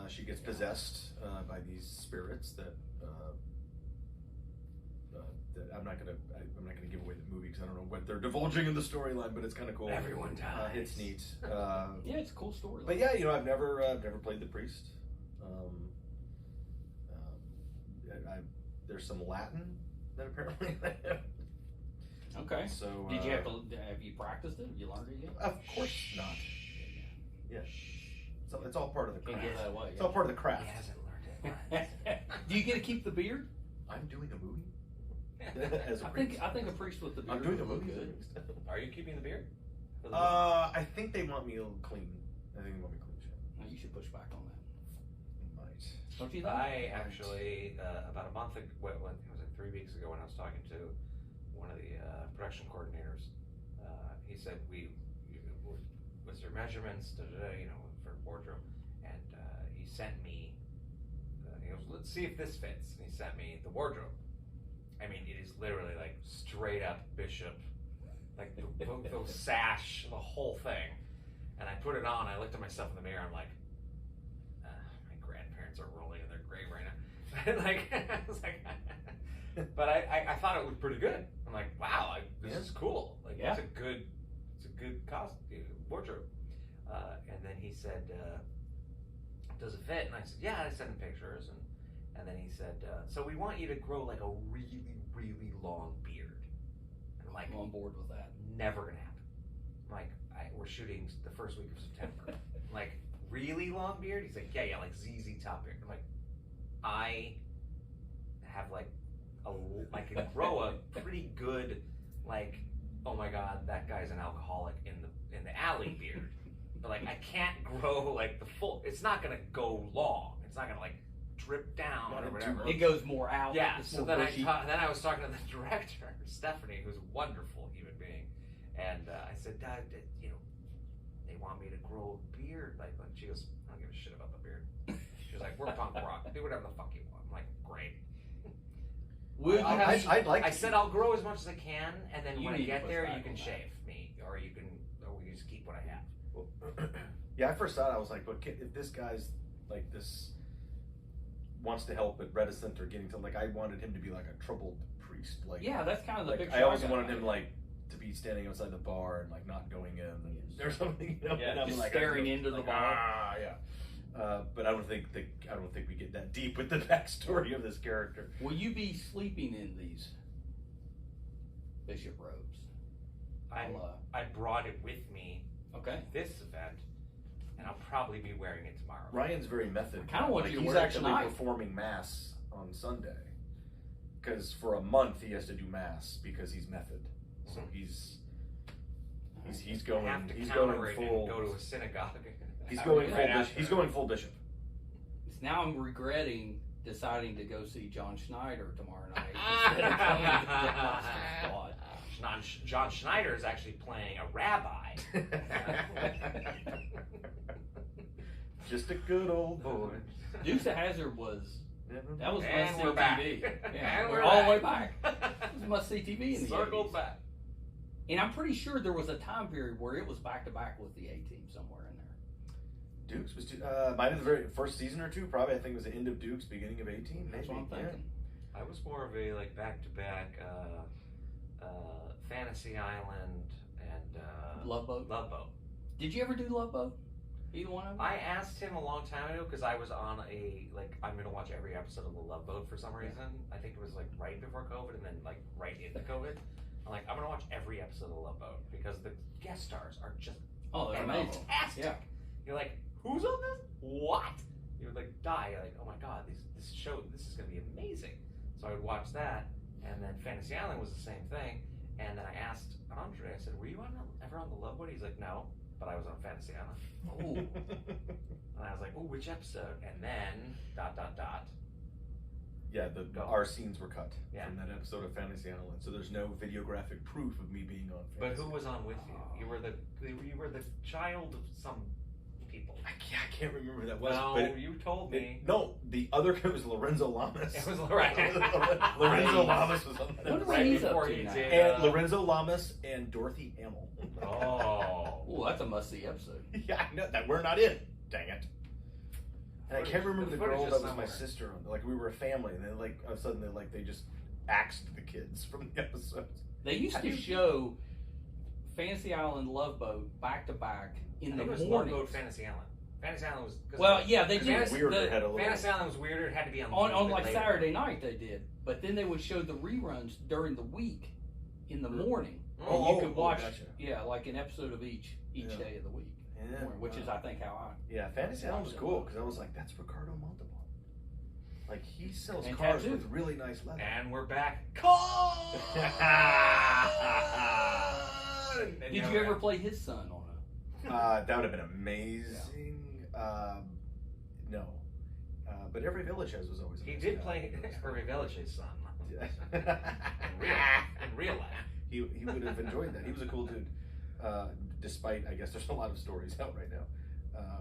She gets possessed by these spirits that. That I'm not gonna give away the movie because I don't know what they're divulging in the storyline, but it's kind of cool. Everyone dies. It's neat. Yeah, it's a cool story. But yeah, you know, I've never played the priest. There's some Latin that apparently. Okay. So Did you have you practiced it? Have you learned it yet? Of course not. Yeah. So it's all part of the Can't craft. give that away. It's all part of the craft. He hasn't learned it. Do you get to keep the beard? I'm doing a movie. As a I priest. think a priest with the beard I'm doing a would look movie. good. Are you keeping the beard? For the I think they want me clean. I think they want me clean shave. No, you should push back on that. Might. Don't you think? I actually, about a month ago, it was like 3 weeks ago when I was talking to one of the production coordinators, he said, what's your measurements, you know, for wardrobe? And he sent me, he goes, let's see if this fits. And he sent me the wardrobe. I mean, it is literally like straight up bishop, like the sash, the whole thing. And I put it on, I looked at myself in the mirror, I'm like, my grandparents are rolling in their grave right now. Like, I was like, but I thought it was pretty good. I'm like, wow, this is cool. Like, Yeah. it's a good costume, wardrobe. And then he said, does it fit? And I said, yeah. I sent him pictures, and then he said, so we want you to grow like a really, really long beard. And I'm like, I'm on board with that. never gonna happen. I'm like, we're shooting the first week of September. I'm like, really long beard? He's like, yeah, like ZZ Top beard. I'm like, I have like I can grow a pretty good, like, oh my god, that guy's an alcoholic in the alley beard. But like, I can't grow like the full. It's not gonna go long. It's not gonna like drip down or whatever. It goes more out. Yeah. It's So more then bushy. then I was talking to the director, Stephanie, who's a wonderful human being, and I said, Dad, you know, they want me to grow a beard. Like she goes, I don't give a shit about the beard. She was like, we're punk rock. Do whatever the fuck you want. I'm like, great. Would you have, I'd like. I said I'll grow as much as I can, and then You when I need to get push there, back you can on that. shave me, or we just keep what I have. Yeah, I first thought I was like, but if this guy's like this wants to help but reticent or getting to like, I wanted him to be like a troubled priest. Like, yeah, that's kind of the like picture. I always got wanted in him my like to be standing outside the bar and like not going in or something. You know? Yeah, and I'm just like, staring into the bar. Ah, yeah. But I don't think we get that deep with the backstory of this character. Will you be sleeping in these bishop robes? I brought it with me Okay. this event, and I'll probably be wearing it tomorrow. Ryan's very method. I kinda want like, you to he's wear it actually tonight. performing mass on Sunday because for a month he has to do mass because he's method. So he's I going have to he's counter going it full and go to a synagogue. he's Right going full after. bishop. He's going full bishop. Now I'm regretting deciding to go see John Schneider tomorrow night instead of coming to the Monster Squad. John Schneider is actually playing a rabbi. Just a good old boy. Dukes of Hazzard was that was And must see we're back. TV. Yeah, And we're we're all the way back. back. It was must see TV in the Circled 80s. back. And I'm pretty sure there was a time period where it was back to back with the A-Team somewhere in there. Dukes was might have the very first season or two. Probably I think it was the end of Dukes, beginning of 18. That's what I'm Yeah. thinking. I was more of a like back-to-back Fantasy Island and Love Boat. Love Boat. Did you ever do Love Boat? Either one of them? I asked him a long time ago because I was on a I'm gonna watch every episode of the Love Boat for some reason. I think it was like right before COVID and then like right into COVID. I'm like, I'm gonna watch every episode of the Love Boat because the guest stars are just Oh, they're amazing. fantastic. Yeah. You're like, who's on this? What? You would like die. You're like, oh my god, this show, this is gonna be amazing. So I would watch that, and then Fantasy Island was the same thing. And then I asked Andre, I said, were you ever on the Love Boat? He's like, no, but I was on Fantasy Island. Ooh. And I was like, oh, which episode? And then Yeah, our scenes were cut Yeah. from that episode of Fantasy Island, so there's no videographic proof of me being on. But Fantasy who was on with you? You were the child of some people. I can't remember who that was. No, but you told me. no, the other guy was Lorenzo Lamas. It was right. Lorenzo Lamas was on that Wonder episode. what he's up before to he now. did. And Lorenzo Lamas and Dorothy Hamill. Oh. Ooh, that's a must-see episode. Yeah, I know that we're not in. Dang it. And I can't remember the footage girl is that was my somewhere. sister. Like we were a family, and then like all of a sudden they just axed the kids from the episodes. They used to show Fantasy Island Love Boat back to back in I the think it was Love morning. Boat Fantasy Island. Fantasy Island was. Well, yeah, they Because did. Weirder had a little. Fantasy Island was weirder. It had to be on On bit like later. Saturday night they did, but then they would show the reruns during the week in the morning. Oh, And you could watch, gotcha. yeah, like an episode of each Yeah. day of the week, Yeah, morning, which is I think how Yeah, Fantasy Island was cool because I was like, that's Ricardo Montalban. Like he sells And cars tattoo. with really nice leather. And we're back. Did you ever play his son on That would have been amazing. No, but every village has was always. a He nice did guy. play Hervey Village's son. Yeah. In real life. He would have enjoyed that. He was a cool dude. Despite, I guess, there's a lot of stories out right now.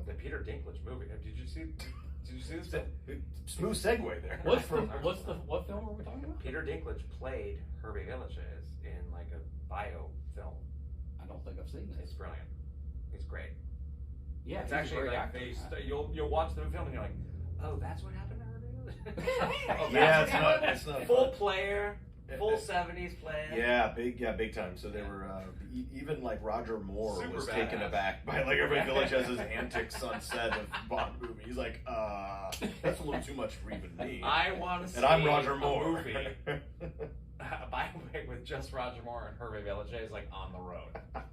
The Peter Dinklage movie. Did you see this film? Smooth segue there. it? What film are we talking about? Peter Dinklage played Hervey Villages in like a bio film. I don't think I've seen It's this. brilliant. He's great. Yeah, It's he's a actually great like actor. you'll watch the film and you're like, oh, that's what happened to Hervey Village. Oh, Yeah, that's what it's not full fun. player, full '70s player. Yeah, big time. So they were even like Roger Moore Super was badass. taken aback by like every village has his antics on set of Bond movie. He's like, that's a little too much for even me. I want to see And I'm Roger a Moore. movie, a biopic with just Roger Moore and Hervey Villages like on the road.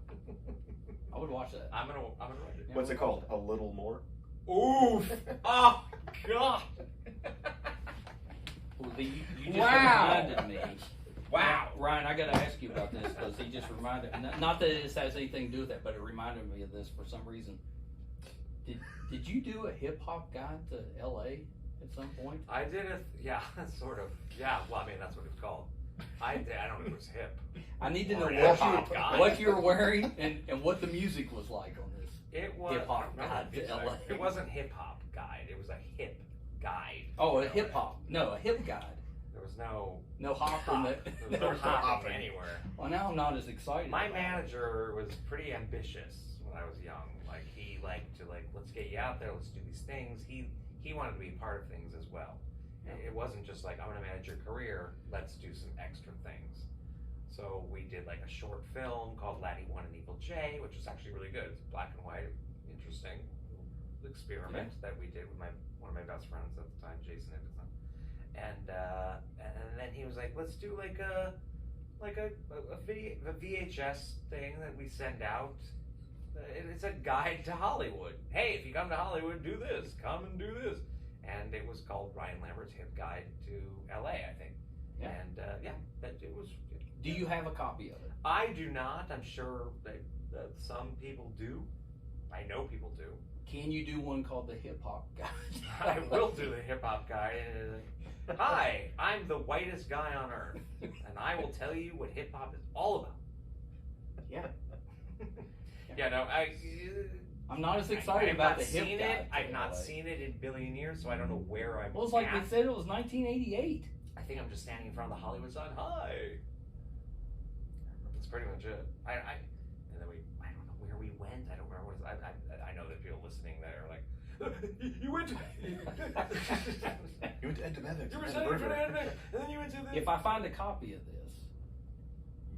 I would watch that. I'm gonna write it. Yeah, What's we'll it called? watch A Little More? Oof! Oh God! Well, you just Wow. reminded me. Wow! Ryan, I got to ask you about this because he just reminded. Not that this has anything to do with that, but it reminded me of this for some reason. Did you do a hip hop guide to L.A. at some point? I did it. Yeah, sort of. Yeah. Well, I mean, that's what it's called. I did. I don't know if it was hip. I need to know Or what hip-hop you guide. what you were wearing and what the music was like on this. It was Hip-hop no, guide to it's LA. like- It wasn't hip hop guide. It was a hip guide. Oh, a to hip LA. hop. No, a hip guide. There was no No hop in hop. the. There was no hopping anywhere. Well, now I'm not as excited. My about it. manager was pretty ambitious when I was young. Like he liked to let's get you out there, let's do these things. He wanted to be a part of things as well. It wasn't just like I'm gonna manage your career. Let's do some extra things. So we did like a short film called Laddie 1 and Evil J, which was actually really good. It's black and white, interesting experiment that we did with one of my best friends at the time, Jason Ibbotson. And then he was like, let's do like a VHS thing that we send out. It's a guide to Hollywood. Hey, if you come to Hollywood, do this. Come and do this. And it was called Ryan Lambert's Hip Guide to LA, I think. Yeah. And it was. Do you have a copy of it? I do not. I'm sure that some people do. I know people do. Can you do one called the hip hop guy? I will do the hip hop guy. Hi, I'm the whitest guy on earth, and I will tell you what hip hop is all about. Yeah. Yeah, no, I'm not as excited I've about not the hip seen guy. it. I've not seen it in a billion years, so I don't know where I'm. Well, it's like at. they said it was 1988. I think I'm just standing in front of the Hollywood sign. Hi. That's pretty much it. And then I don't know where we went. I don't remember what I know that people listening that are like, you went to. You went to Entomatics. You were standing in front of Entomatics, and then you went to the. If I find a copy of this,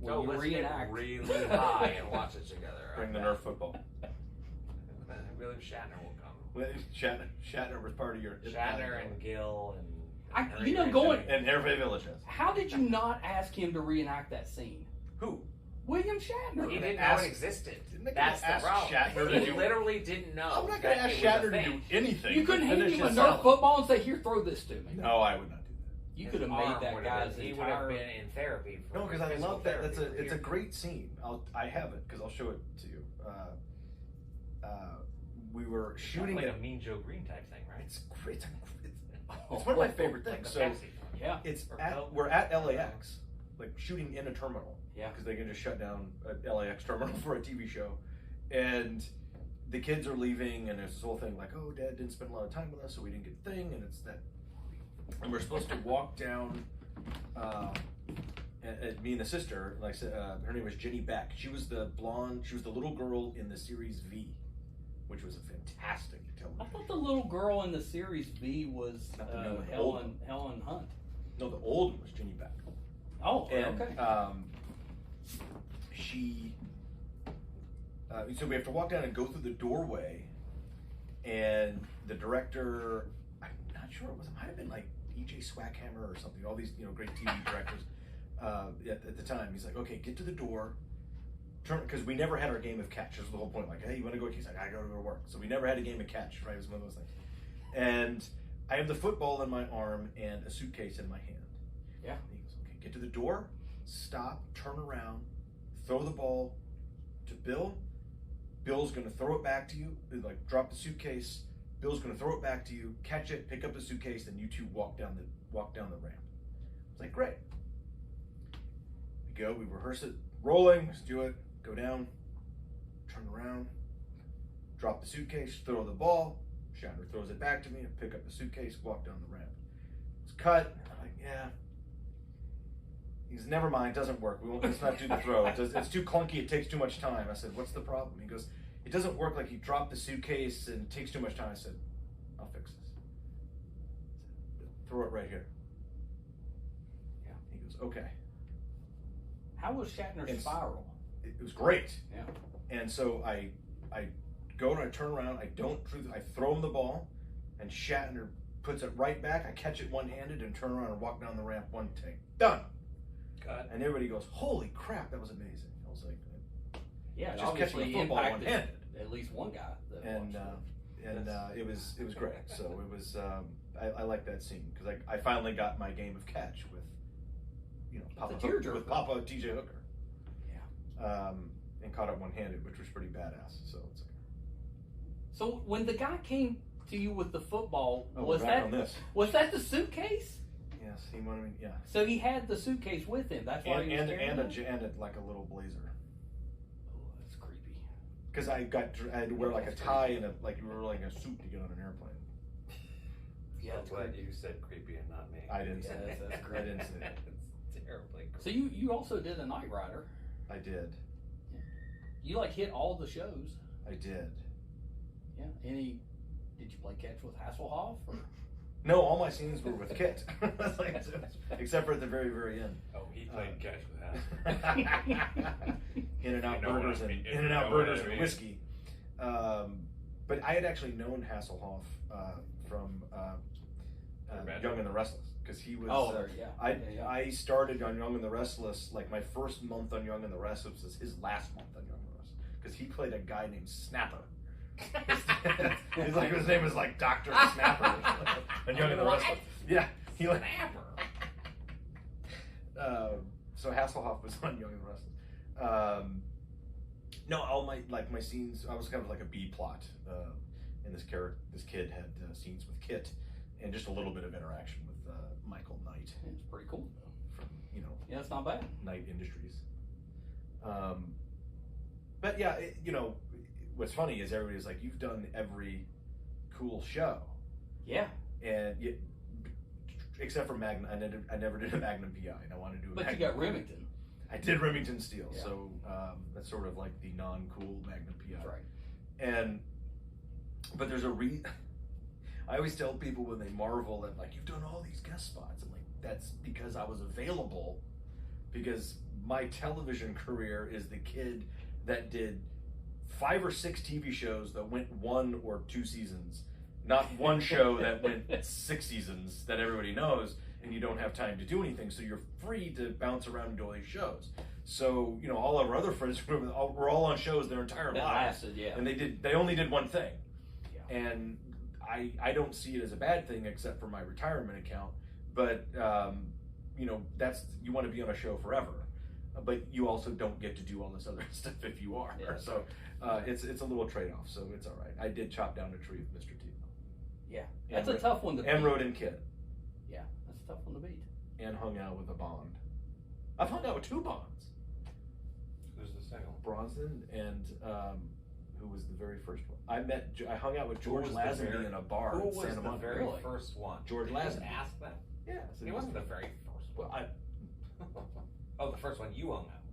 will you let's reenact? get really high and watch it together. Bring the Nerf football. William Shatner will come. Shatner was part of your Shatner and Gil and. and Hervé Villachez. How did you not ask him to reenact that scene? Who? William Shatner. He didn't know it existed. That's the problem. Shatner He literally didn't know. I'm not going to ask Shatner to do anything. You couldn't hand him a Nerf football and say, "Here, throw this to me." No, I would not do that. You could have made that guy's He would have entire. been in therapy. No, because I love that. It's a great. great scene. I have it because I'll show it to you. We were shooting like it. a Mean Joe Green type thing, right? It's great. It's one of my favorite things. So Yeah. we're at LAX, like shooting in a terminal. Yeah. Because they can just shut down a LAX terminal for a TV show, and the kids are leaving, and there's this whole thing like, oh, Dad didn't spend a lot of time with us, so we didn't get the thing, and it's that. And we're supposed to walk down. And me and the sister, like her name was Jenny Beck. She was the blonde. She was the little girl in the series V, which was a fantastic television. I thought the little girl in the series V was Not the new one, the old one. Helen Hunt. No, the old one was Jenny Beck. Oh, And okay. she. So we have to walk down and go through the doorway, and the director, I'm not sure it might have been like E.J. Swackhammer or something. All these great TV directors at the time. He's like, okay, get to the door. Because we never had our game of catch. This was the whole point. Like, hey, you want to go? He's like, I gotta go to work. So we never had a game of catch. Right? It was one of those things. And I have the football in my arm and a suitcase in my hand. Yeah. And he goes, okay, get to the door, stop, turn around, throw the ball to Bill. Bill's gonna throw it back to you. Like, drop the suitcase. Bill's gonna throw it back to you. Catch it, pick up the suitcase, and you two walk down the ramp. It's like, great. We go. We rehearse it. Rolling. Let's do it. Go down, turn around, drop the suitcase, throw the ball. Shatner throws it back to me. I pick up the suitcase, walk down the ramp. It's cut. I'm like, yeah. He goes, never mind, doesn't work. Let's not do the throw. It's too clunky. It takes too much time. I said, what's the problem? He goes, it doesn't work. Like, you drop the suitcase and it takes too much time. I said, I'll fix this. Throw it right here. Yeah. He goes, okay. How was Shatner's spiral? It was great. Yeah. And so I go and I turn around. I throw him the ball, and Shatner puts it right back. I catch it one-handed and turn around and walk down the ramp one take. Done. Cut. And everybody goes, "Holy crap, that was amazing!" I was like, Yeah, just catching obviously the football impacted one-handed. at least one guy. That And watched it was great. So it was I like that scene because I finally got my game of catch with Papa TJ Hooker. Yeah. And caught it one-handed, which was pretty badass. So it's like, So when the guy came to you with the football, oh, was we're back that on this? was that the suitcase? Yes, he wanted me. Yeah. So he had the suitcase with him. That's why he was carrying it? like a little blazer. Oh, that's creepy. Because I had to wear like a tie and like you were wearing a suit to get on an airplane. Yeah, I'm glad you said creepy and not me. I didn't say Yeah, that. that's I didn't say that. It's terribly creepy. So you also did a Knight Rider. I did. You hit all the shows. I did. Yeah. Did you play catch with Hasselhoff? Or? No, all my scenes were with Kit, except for at the very, very end. Oh, he played catch with that. In-N-Out You know burgers what I mean. and In-N-Out You know what burgers I and mean. whiskey. But I had actually known Hasselhoff from Young and the Restless because he was. I started on Young and the Restless. Like my first month on Young and the Restless was his last month on Young and the Restless because he played a guy named Snapper. His name was like Dr. Snapper on Young and the Restless. Yeah, he like Snapper. So Hasselhoff was on Young and the Restless. No, all my scenes, I was kind of like a B plot. and this kid had scenes with Kit, and just a little bit of interaction with Michael Knight. It's pretty cool. From Yeah, it's not bad. Knight Industries. But yeah, what's funny is everybody's like, you've done every cool show. Yeah. And except for Magnum, I never did a Magnum PI, and I wanted to do a But Magnum you got PI. Remington. I did Remington Steel, Yeah. so that's sort of like the non-cool Magnum PI. That's right. But there's I always tell people when they marvel that, like, you've done all these guest spots. I'm like, that's because I was available, because my television career is the kid that did 5 or 6 TV shows that went 1 or 2 seasons, not one show that went 6 seasons that everybody knows, and you don't have time to do anything, so you're free to bounce around and do all these shows. So, all of our other friends were all on shows their entire That lives. lasted, yeah. And they only did one thing. Yeah. And I don't see it as a bad thing, except for my retirement account. But that's, you want to be on a show forever, but you also don't get to do all this other stuff if you are. Yeah. So it's a little trade-off. So it's all right. I did chop down a tree with Mr. T. Yeah. That's a tough one to beat. And rode in Kid. Yeah, that's a tough one to beat. And hung out with a Bond. I've hung out with 2 Bonds. Who's the second one? Bronson and who was the very first one? I hung out with George was the Lazenby very- in a bar Who in was Santa the Monica. very Really? first one? George Did you just Lazenby. ask that? Yeah, so He wasn't the very first one. Well, Oh, the first one you hung out.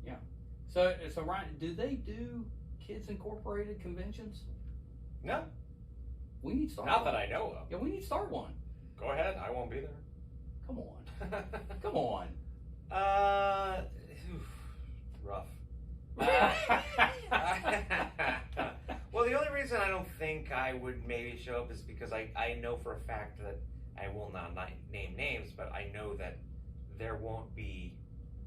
yes. So Ryan, do they do Kids Incorporated conventions? No, We need to start not one. that I know of. Yeah, we need to start one. Go ahead, I won't be there. Come on. Come on. Rough. Well, the only reason I don't think I would maybe show up is because I know for a fact that I will not name names, but I know that there won't be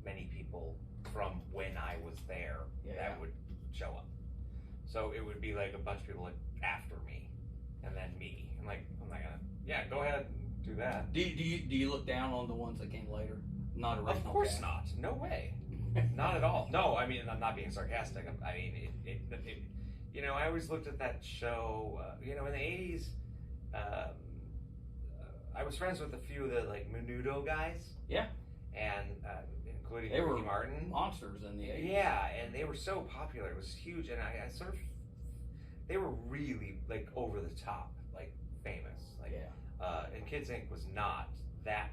many people from when I was there that would show up. So it would be like a bunch of people like after me, and then me. And like, I'm not gonna. Yeah, go ahead and do that. Do you look down on the ones that came later? Not original. Of course cast? not. No way. Not at all. No, I mean, I'm not being sarcastic. I mean, I always looked at that show, in the 80s, I was friends with a few of the, like, Menudo guys. Yeah. And, including They were Ricky Martin. monsters in the 80s. Yeah, and they were so popular. It was huge. And I sort of, they were really, like, over the top, like, famous. Like, and Kids Inc. was not that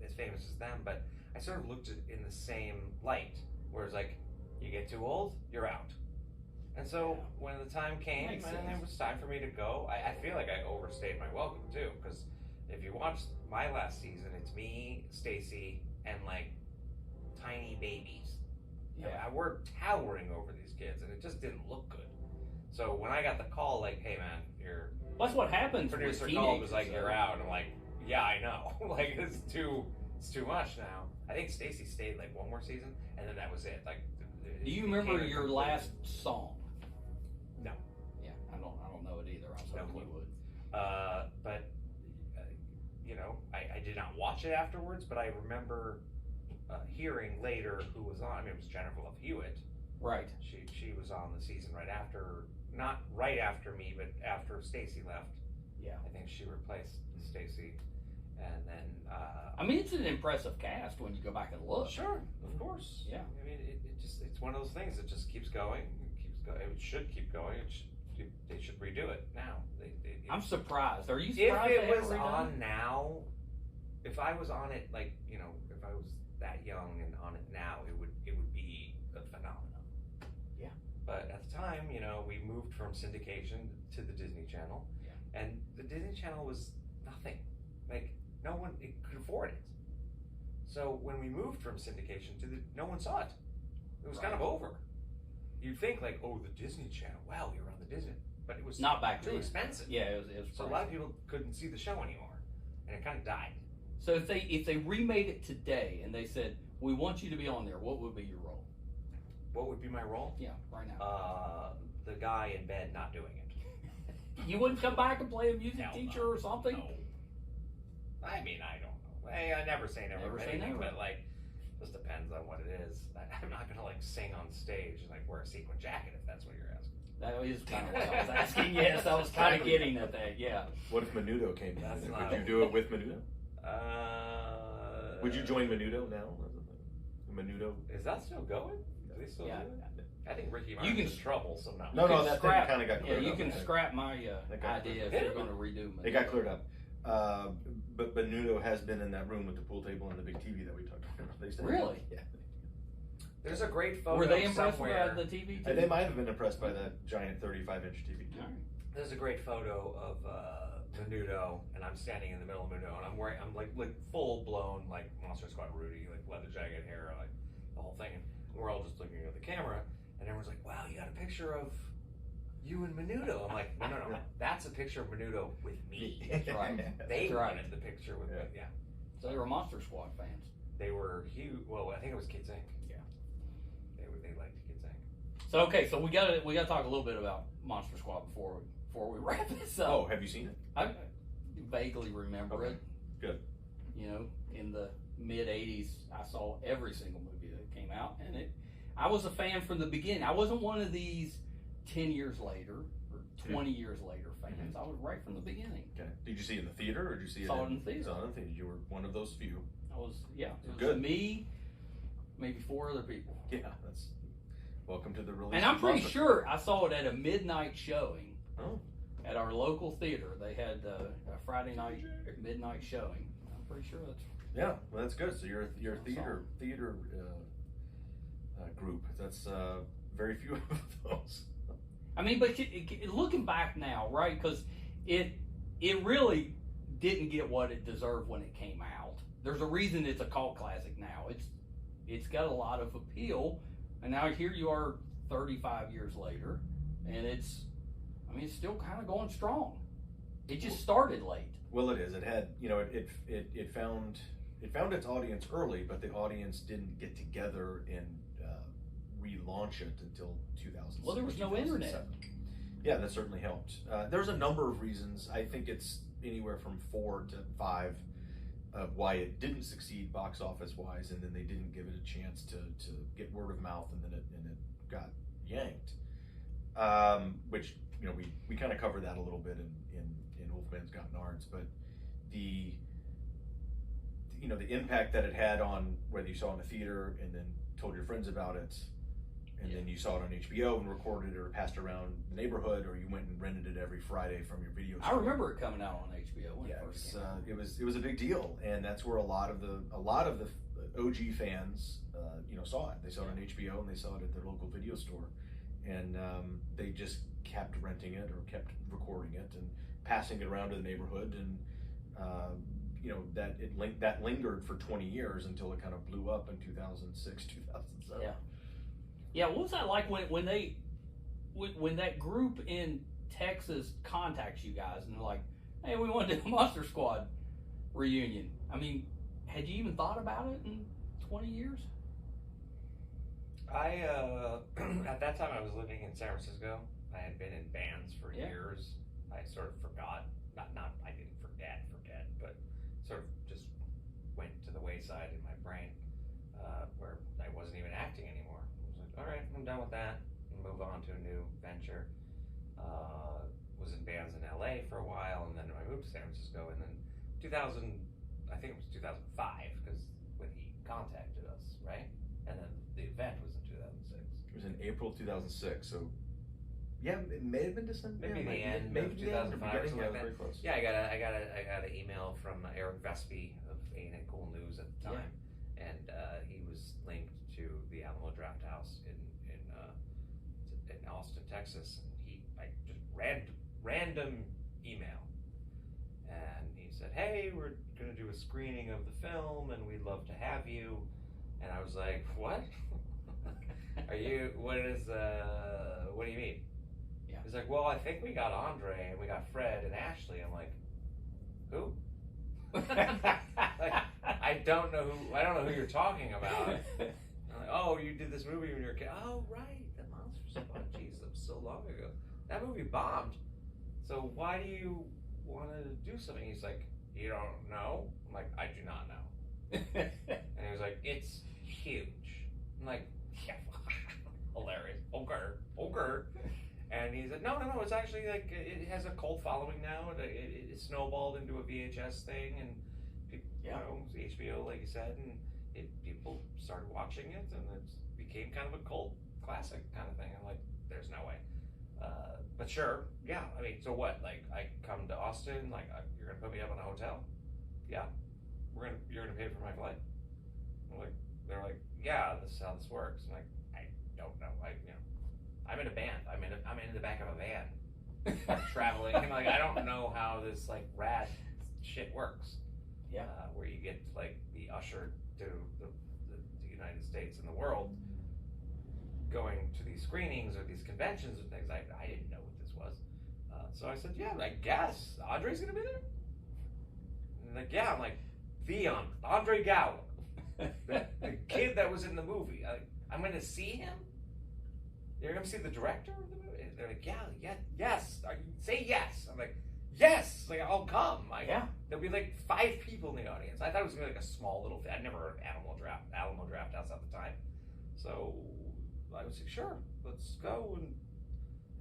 as famous as them, but I sort of looked at it in the same light, where it's like, you get too old, you're out. And so when the time came Makes and sense. it was time for me to go, I feel like I overstayed my welcome too, because if you watch my last season, it's me, Stacy, and like tiny babies. Yeah. We're towering over these kids, and it just didn't look good. So when I got the call, like, hey man, your That's what happens with producer teenagers. called, was like, though. you're out. And I'm like, yeah, I know. Like, it's too much now. I think Stacy stayed like one more season, and then that was it. Like, Do you remember your last song? No. Yeah, I don't know it either. I was hoping you would. But I did not watch it afterwards, but I remember hearing later who was on. I mean, it was Jennifer Love Hewitt. Right. She was on the season right after, not right after me, but after Stacy left. Yeah. I think she replaced Stacy, and then. I mean, it's an impressive cast when you go back and look. Sure, of course. Yeah. I mean, it's one of those things that just keeps going. It should keep going. They should redo it now. I'm surprised. Are you If surprised? it they haven't was redone on it? now, if I was on it, like, if I was that young and on it now, it would be a phenomenon. Yeah. But at the time, we moved from syndication to the Disney Channel, and the Disney Channel was nothing. Like, no one could afford it. So when we moved from syndication no one saw it. It was kind of over. You'd think like, oh, the Disney Channel. Wow, you're on the Disney, but it was Not back too then. expensive. Yeah, it was So a lot of people couldn't see the show anymore, and it kind of died. So if they remade it today and they said, we want you to be on there, what would be your role? What would be my role? Yeah, right now. The guy in bed not doing it. You wouldn't come back and play a music Hell teacher no. or something? No. I mean, I don't know. Hey, I never say never. Never say anything, never. But like, just depends on what it is. I'm not gonna like sing on stage and like wear a sequin jacket if that's what you're asking. That is kind of what I was asking. Yes, I was kind of getting at that. Yeah. What if Menudo came in? That's Would not- you do it with Menudo? Would you join me? Menudo now? Menudo? Is that still going? Do they still Yeah. do it? I think Ricky You Martin's can- in trouble, so no. No, You no, can that scrap- kind of got Yeah, cleared you up. can I think. scrap my That got idea if cleared you're up. going to redo Menudo. It got cleared up. But Menudo has been in that room with the pool table and the big TV that we talked about. They said- Really? Yeah. There's a great photo Were they impressed somewhere. by the TV? They might have been impressed by that giant 35-inch TV. All right. There's a great photo of Menudo, and I'm standing in the middle of Menudo, and I'm like full blown like Monster Squad Rudy, like leather jacket, hair, like the whole thing. And we're all just looking at the camera, and everyone's like, "Wow, you got a picture of you and Menudo." I'm like, "No, that's a picture of Menudo with me." That's right. They That's right. wanted the picture with me. Yeah, So they were Monster Squad fans. they were huge. Well, I think it was Kids Inc. Yeah. They liked Kids Inc. So okay, so we got to talk a little bit about Monster Squad before we wrap this up. Oh, have you seen it? I vaguely remember Okay. it. Good. You know, in the mid '80s, I saw every single movie that came out, and I was a fan from the beginning. I wasn't one of these 10 years later or 20 years later fans. I was right from the beginning. Okay. Did you see it in the theater or did you see it Saw it in the theater. Saw it in the theater. You were one of those few. It was Good. me, maybe 4 other people. Yeah, that's welcome to the release. And I'm of pretty Monster. sure I saw it at a midnight showing Oh. at our local theater. They had a Friday night midnight showing. I'm pretty sure that's Yeah, well, that's good. So you're a Awesome. theater group. That's very few of those. I mean, but looking back now, right? Because it really didn't get what it deserved when it came out. There's a reason it's a cult classic now. It's got a lot of appeal, and now here you are, 35 years later, and it's still kind of going strong. It just started late. Well, it is. It had, it found its audience early, but the audience didn't get together and relaunch it until 2006. Well, there was no internet. 2007. Yeah, that certainly helped. There's a number of reasons. I think it's anywhere from 4 to 5 of why it didn't succeed box office wise, and then they didn't give it a chance to get word of mouth, and then it got yanked. Which we kind of covered that a little bit in Wolfman's Got Nards, but the impact that it had on whether you saw it in the theater and then told your friends about it, and then you saw it on HBO and recorded it or passed around the neighborhood, or you went and rented it every Friday from your video store. I remember it coming out on HBO when Yeah, it first came out. it was a big deal, and that's where a lot of the OG fans saw it. They saw it on HBO and they saw it at their local video store, and they just kept renting it or kept recording it and passing it around to the neighborhood, and that lingered for 20 years until it kind of blew up in 2006, 2007. Yeah. Yeah, what was that like when that group in Texas contacts you guys and they're like, "Hey, we want to do a Monster Squad reunion"? I mean, had you even thought about it in 20 years? I at that time I was living in San Francisco. I had been in bands for years. I sort of forgot. Not I didn't forget, but sort of just went to the wayside in my brain, where I wasn't even acting anymore. I was like, all right, I'm done with that. Move on to a new venture. Was in bands in LA for a while, and then I moved to San Francisco, and then 2005, because when he contacted us, right? And then the event was in 2006. It was in April 2006, so yeah, it may have been December. Maybe the end of 2005 or something like that. Very close. Yeah, I got an email from Eric Vespi of A&A Cool News at the time, and he was linked to the Alamo Draft House in Austin, Texas. And I just random email, and he said, "Hey, we're gonna do a screening of the film, and we'd love to have you." And I was like, "What? Are you? What do you mean?" Yeah. He's like, "Well, I think we got Andre and we got Fred and Ashley." I'm like, "Who?" Like, I don't know who you're talking about. I'm like, "Oh, you did this movie when you were a kid." "Oh, right, the Monster Squad." Jeez, that was so long ago. That movie bombed. So why do you want to do something? He's like, "You don't know?" I'm like, "I do not know." And he was like, "It's huge." I'm like, "Yeah, hilarious. Okay. And he said, no, it's actually like it has a cult following now. It snowballed into a VHS thing, and HBO, like you said, and people started watching it, and it became kind of a cult classic kind of thing. I'm like, there's no way. But sure, yeah. I mean, so what? Like, I come to Austin, like you're gonna put me up in a hotel? Yeah, you're gonna pay for my flight. They're like, yeah, this is how this works. I'm like, I don't know. I'm in a band. I'm in the back of a van, traveling. I'm like, I don't know how this like rad shit works. Yeah. Where you get like be ushered to the United States and the world, going to these screenings or these conventions and things. I didn't know what this was. So I said, yeah, I guess Andre's gonna be there. And like, yeah, I'm like, Andre Gower, the kid that was in the movie. I'm gonna see him. You're gonna see the director of the movie. And they're like, yes. Say yes. I'm like, yes. Like, I'll come. There'll be like 5 people in the audience. I thought it was gonna be like a small little. I'd never heard of Alamo Draft House at the time. So I was like, sure, let's go. And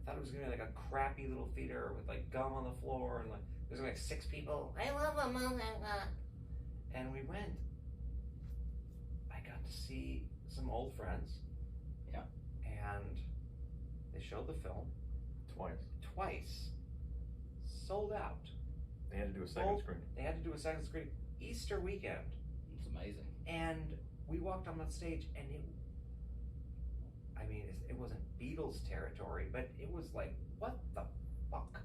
I thought it was gonna be like a crappy little theater with like gum on the floor and like there's like 6 people. I love a movie. And we went. I got to see some old friends. Yeah. And they showed the film twice. Sold out. They had to do a second screen. They had to do a second screen. Easter weekend. It's amazing. And we walked on that stage, and it wasn't Beatles territory, but it was like, what the fuck?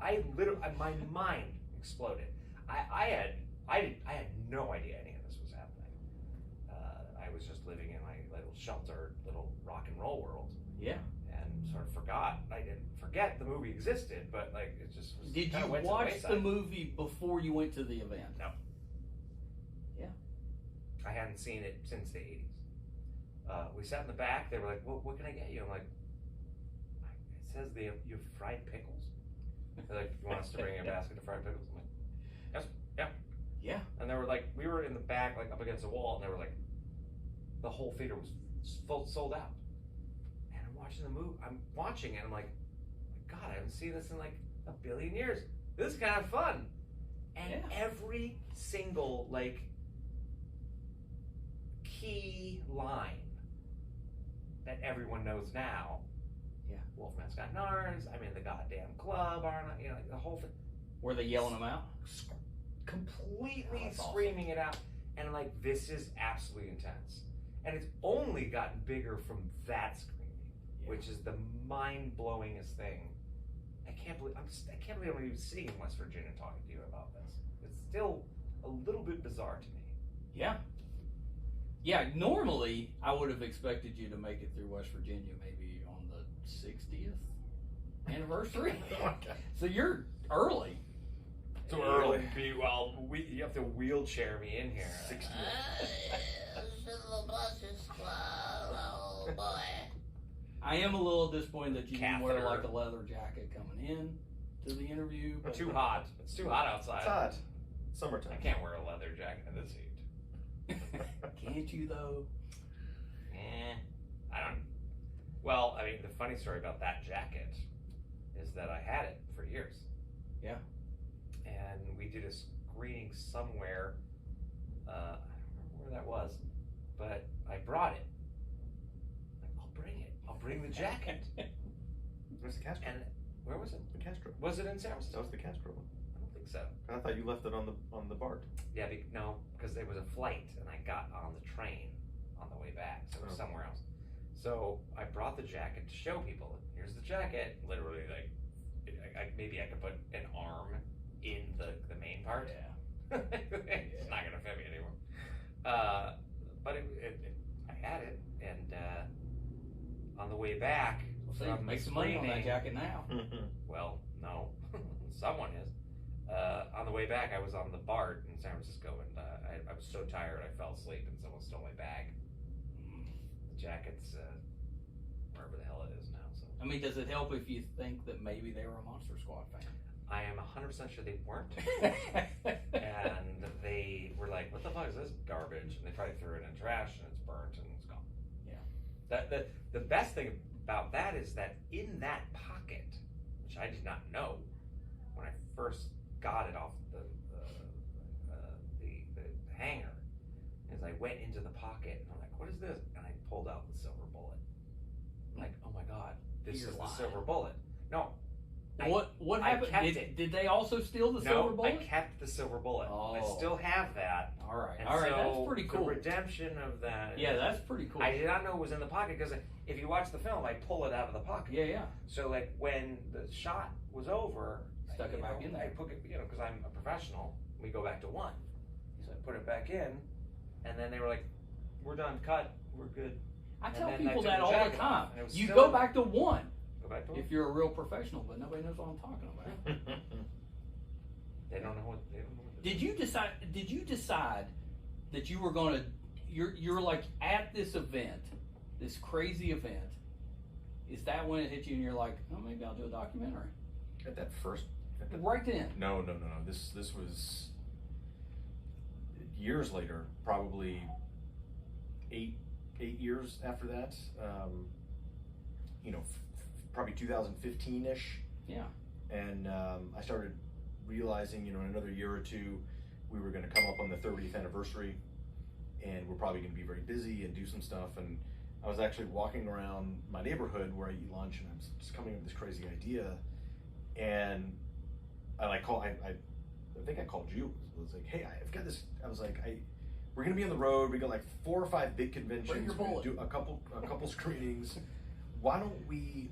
I literally, my mind exploded. I had no idea any of this was happening. I was just living in my little sheltered little rock and roll world. Yeah. And sort of forgot. I didn't forget the movie existed, but like it just was. Did you watch the movie before you went to the event? No. Yeah. I hadn't seen it since the 80s. We sat in the back. They were like, "Well, what can I get you?" I'm like, "It says you have fried pickles." They're like, "You want us to bring you a basket of fried pickles?" I'm like, "Yes, yeah." Yeah. And they were like, we were in the back, like up against the wall, and they were like, the whole theater was sold out. And I'm watching the movie. I'm watching it. I'm like, God, I haven't seen this in like a billion years. This is kind of fun. And every single like key line that everyone knows now. Yeah. Wolfman's got nards. I'm in the goddamn club. Aren't I? You know, the whole thing. Were they yelling them out? Completely screaming it out. And I'm like, this is absolutely intense. And it's only gotten bigger from that screaming, which is the mind-blowingest thing. I can't believe I'm even sitting in West Virginia talking to you about this. It's still a little bit bizarre to me. Yeah. Yeah, normally I would have expected you to make it through West Virginia maybe on the 60th anniversary. So you're early. Too early. You have to wheelchair me in here. 60. Oh boy. I am a little disappointed that you didn't wear Catheter. like a leather jacket coming in to the interview. But Too hot. It's too hot outside. It's hot. Summertime. I can't wear a leather jacket in this heat. Can't you though? I don't. Well, I mean, the funny story about that jacket is that I had it for years. Yeah. And we did a screening somewhere. I don't remember where that was, but I brought it. Like, I'll bring it. I'll bring the jacket. Where's the Castro? And where was it? The Castro. Was it in San Francisco? That was the Castro one. I don't think so. I thought you left it on the BART. Yeah, no, because there was a flight, and I got on the train on the way back, so it was somewhere else. So I brought the jacket to show people. Here's the jacket. Literally, like, maybe I could put an arm in the main part. Yeah. It's not gonna fit me anymore. But I had it, and on the way back, So make some money on that jacket now. Well, no, someone is. On the way back, I was on the BART in San Francisco, and I was so tired I fell asleep, and someone stole my bag. The jacket's wherever the hell it is now. So I mean, does it help if you think that maybe they were a Monster Squad fan? I am 100% sure they weren't. And they were like, "What the fuck is this garbage?" And they probably threw it in trash, and it's burnt, and it's gone. Yeah. The best thing about that is that in that pocket, which I did not know when I first got it off the hanger, as I went into the pocket, and I'm like, what is this? And I pulled out the silver bullet. I'm like, oh my God, this You're is lying. the silver bullet. No. What I happened? kept it. Did they also steal the silver No, bullet? I kept the silver bullet. I Oh. still have that. All right, And all right, so that's pretty cool. The redemption of that. Yeah, that's pretty cool. I did not know it was in the pocket because if you watch the film, I pull it out of the pocket. Yeah, yeah. So like when the shot was over, Stuck it back in there. I put it, because I'm a professional. We go back to one, so I put it back in, and then they were like, "We're done, cut, we're good." I And tell then people took that the all the jacket time. off, and it was You still go in back to one Go back to one. if you're a real professional, but nobody knows what I'm talking about. They don't know what. They don't know what. Did you decide that you were going to? You're like at this event, this crazy event. Is that when it hit you and you're like, oh, maybe I'll do a documentary? At that first. Right then. No. This was years later, probably eight years after that. Probably 2015-ish. Yeah. And I started realizing, in another year or two, we were going to come up on the 30th anniversary, and we're probably going to be very busy and do some stuff. And I was actually walking around my neighborhood where I eat lunch, and I was just coming up with this crazy idea. And I think I called you. I was like, hey, I've got this. I was like, we're going to be on the road. We got like 4 or 5 big conventions. Bring your We're gonna bullet. do a couple screenings. Why don't we?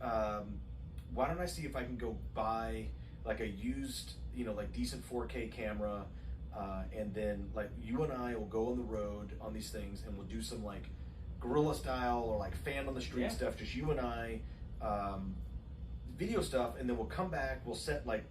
Why don't I see if I can go buy like a used, like decent 4K camera, and then like you and I will go on the road on these things, and we'll do some like guerrilla style or like fan on the street stuff, just you and I, video stuff, and then we'll come back. We'll set like,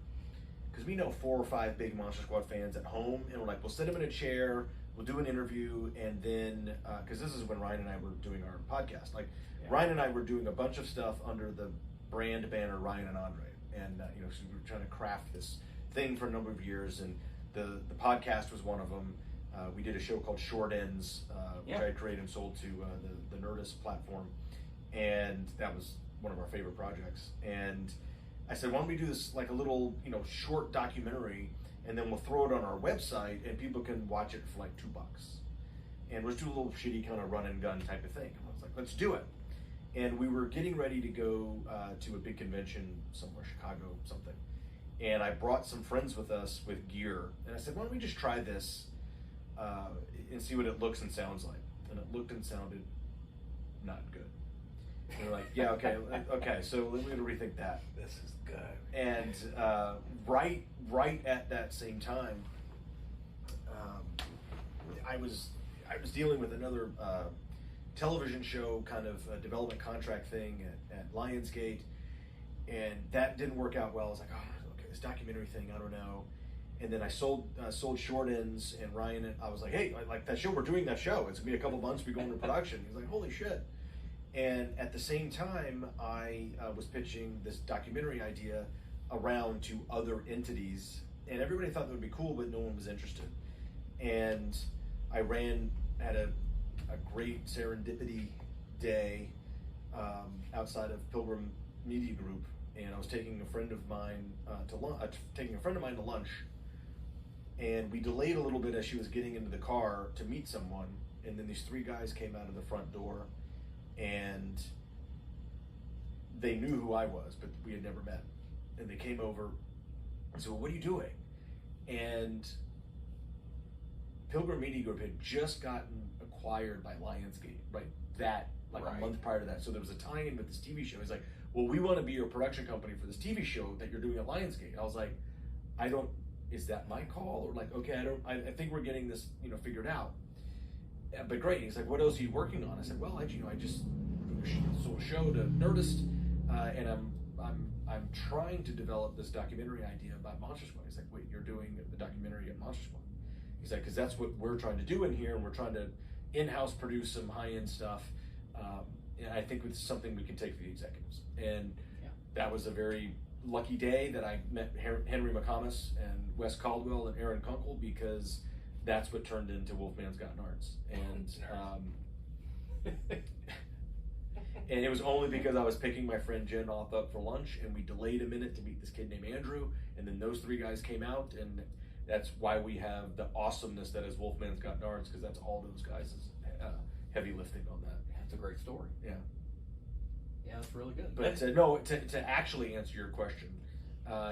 because we know 4 or 5 big Monster Squad fans at home, and we'll set them in a chair. We'll do an interview, and then because this is when Ryan and I were doing our podcast. Like Ryan and I were doing a bunch of stuff under the brand banner Ryan and Andre, and so we were trying to craft this thing for a number of years, and the podcast was one of them. We did a show called Short Ends, which I created and sold to the Nerdist platform, and that was one of our favorite projects. And I said, why don't we do this like a little short documentary, and then we'll throw it on our website, and people can watch it for like $2, and we'll just do a little shitty kind of run and gun type of thing. And I was like, let's do it. And we were getting ready to go to a big convention somewhere, Chicago, something. And I brought some friends with us with gear. And I said, why don't we just try this and see what it looks and sounds like? And it looked and sounded not good. And we're like, yeah, okay, so we're going to rethink that. This is good. And right at that same time, I was dealing with another television show kind of development contract thing at Lionsgate, and that didn't work out well. I was like, oh, okay, this documentary thing, I don't know. And then I sold Short Ends, and Ryan, and I was like, hey, like that show, we're doing that show. It's gonna be a couple months, we go into production. He's like, holy shit. And at the same time, I was pitching this documentary idea around to other entities, and everybody thought that would be cool, but no one was interested. And I had a great serendipity day outside of Pilgrim Media Group, and I was taking a friend of mine to lunch, and we delayed a little bit as she was getting into the car to meet someone, and then these 3 guys came out of the front door, and they knew who I was, but we had never met, and they came over and said, well, what are you doing? And Pilgrim Media Group had just gotten acquired by Lionsgate, right? A month prior to that. So there was a tie-in with this TV show. He's like, well, we want to be your production company for this TV show that you're doing at Lionsgate. I was like, is that my call? Or like, okay, I think we're getting this, figured out. But great. He's like, what else are you working on? I said, well, I just sold a show to Nerdist, and I'm trying to develop this documentary idea about Monster Squad. He's like, wait, you're doing the documentary at Monster Squad? He's like, because that's what we're trying to do in here, and we're trying to in-house produce some high-end stuff. And I think it's something we can take to the executives. And that was a very lucky day that I met Henry McComas and Wes Caldwell and Aaron Kunkel, because that's what turned into Wolfman's Got Nards. And And it was only because I was picking my friend Jen off up for lunch, and we delayed a minute to meet this kid named Andrew, and then those 3 guys came out, and that's why we have the awesomeness that is Wolfman's Got Darts, because that's all those guys' heavy lifting on that. That's a great story. Yeah. Yeah, that's really good. But to actually answer your question,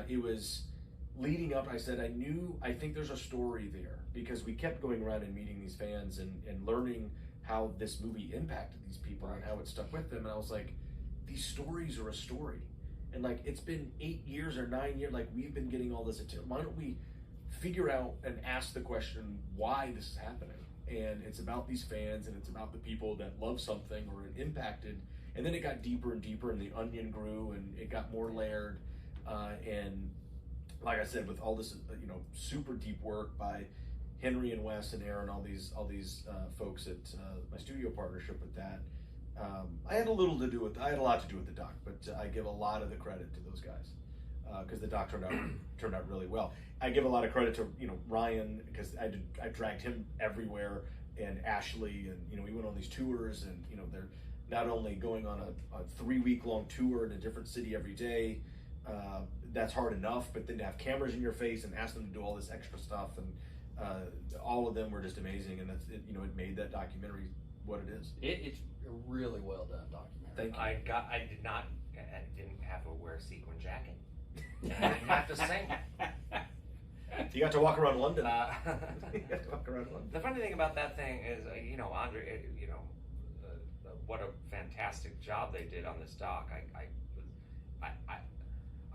it was leading up. I said I think there's a story there, because we kept going around and meeting these fans and learning how this movie impacted these people and how it stuck with them. And I was like, these stories are a story. And like, it's been 8 years or 9 years, like we've been getting all this attention. Why don't we figure out and ask the question why this is happening? And it's about these fans, and it's about the people that love something or it impacted. And then it got deeper and deeper, and the onion grew, and it got more layered. And like I said, with all this, super deep work by Henry and Wes and Aaron, all these folks at my studio partnership with that, I had a lot to do with the doc, but I give a lot of the credit to those guys because the doc turned out really well. I give a lot of credit to Ryan, because I dragged him everywhere, and Ashley, and we went on these tours, and they're not only going on a 3-week-long tour in a different city every day. That's hard enough, but then to have cameras in your face and ask them to do all this extra stuff, and all of them were just amazing, and it made that documentary what it is. It's a really well done documentary. Thank you. I didn't have to wear a sequin jacket. I didn't have to sing. You got to walk around London. The funny thing about that thing is, Andre, what a fantastic job they did on this doc.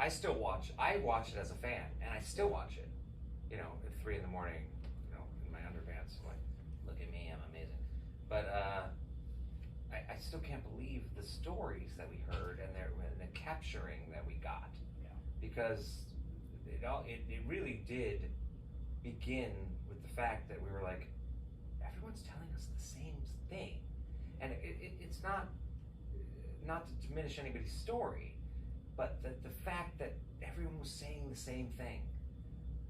I still watch. I watch it as a fan, and I still watch it. At 3 in the morning, in my underpants, like, look at me, I'm amazing. But I still can't believe the stories that we heard and the capturing that we got. Yeah. Because it really did begin with the fact that we were like, everyone's telling us the same thing, and it's not to diminish anybody's story, but the fact that everyone was saying the same thing.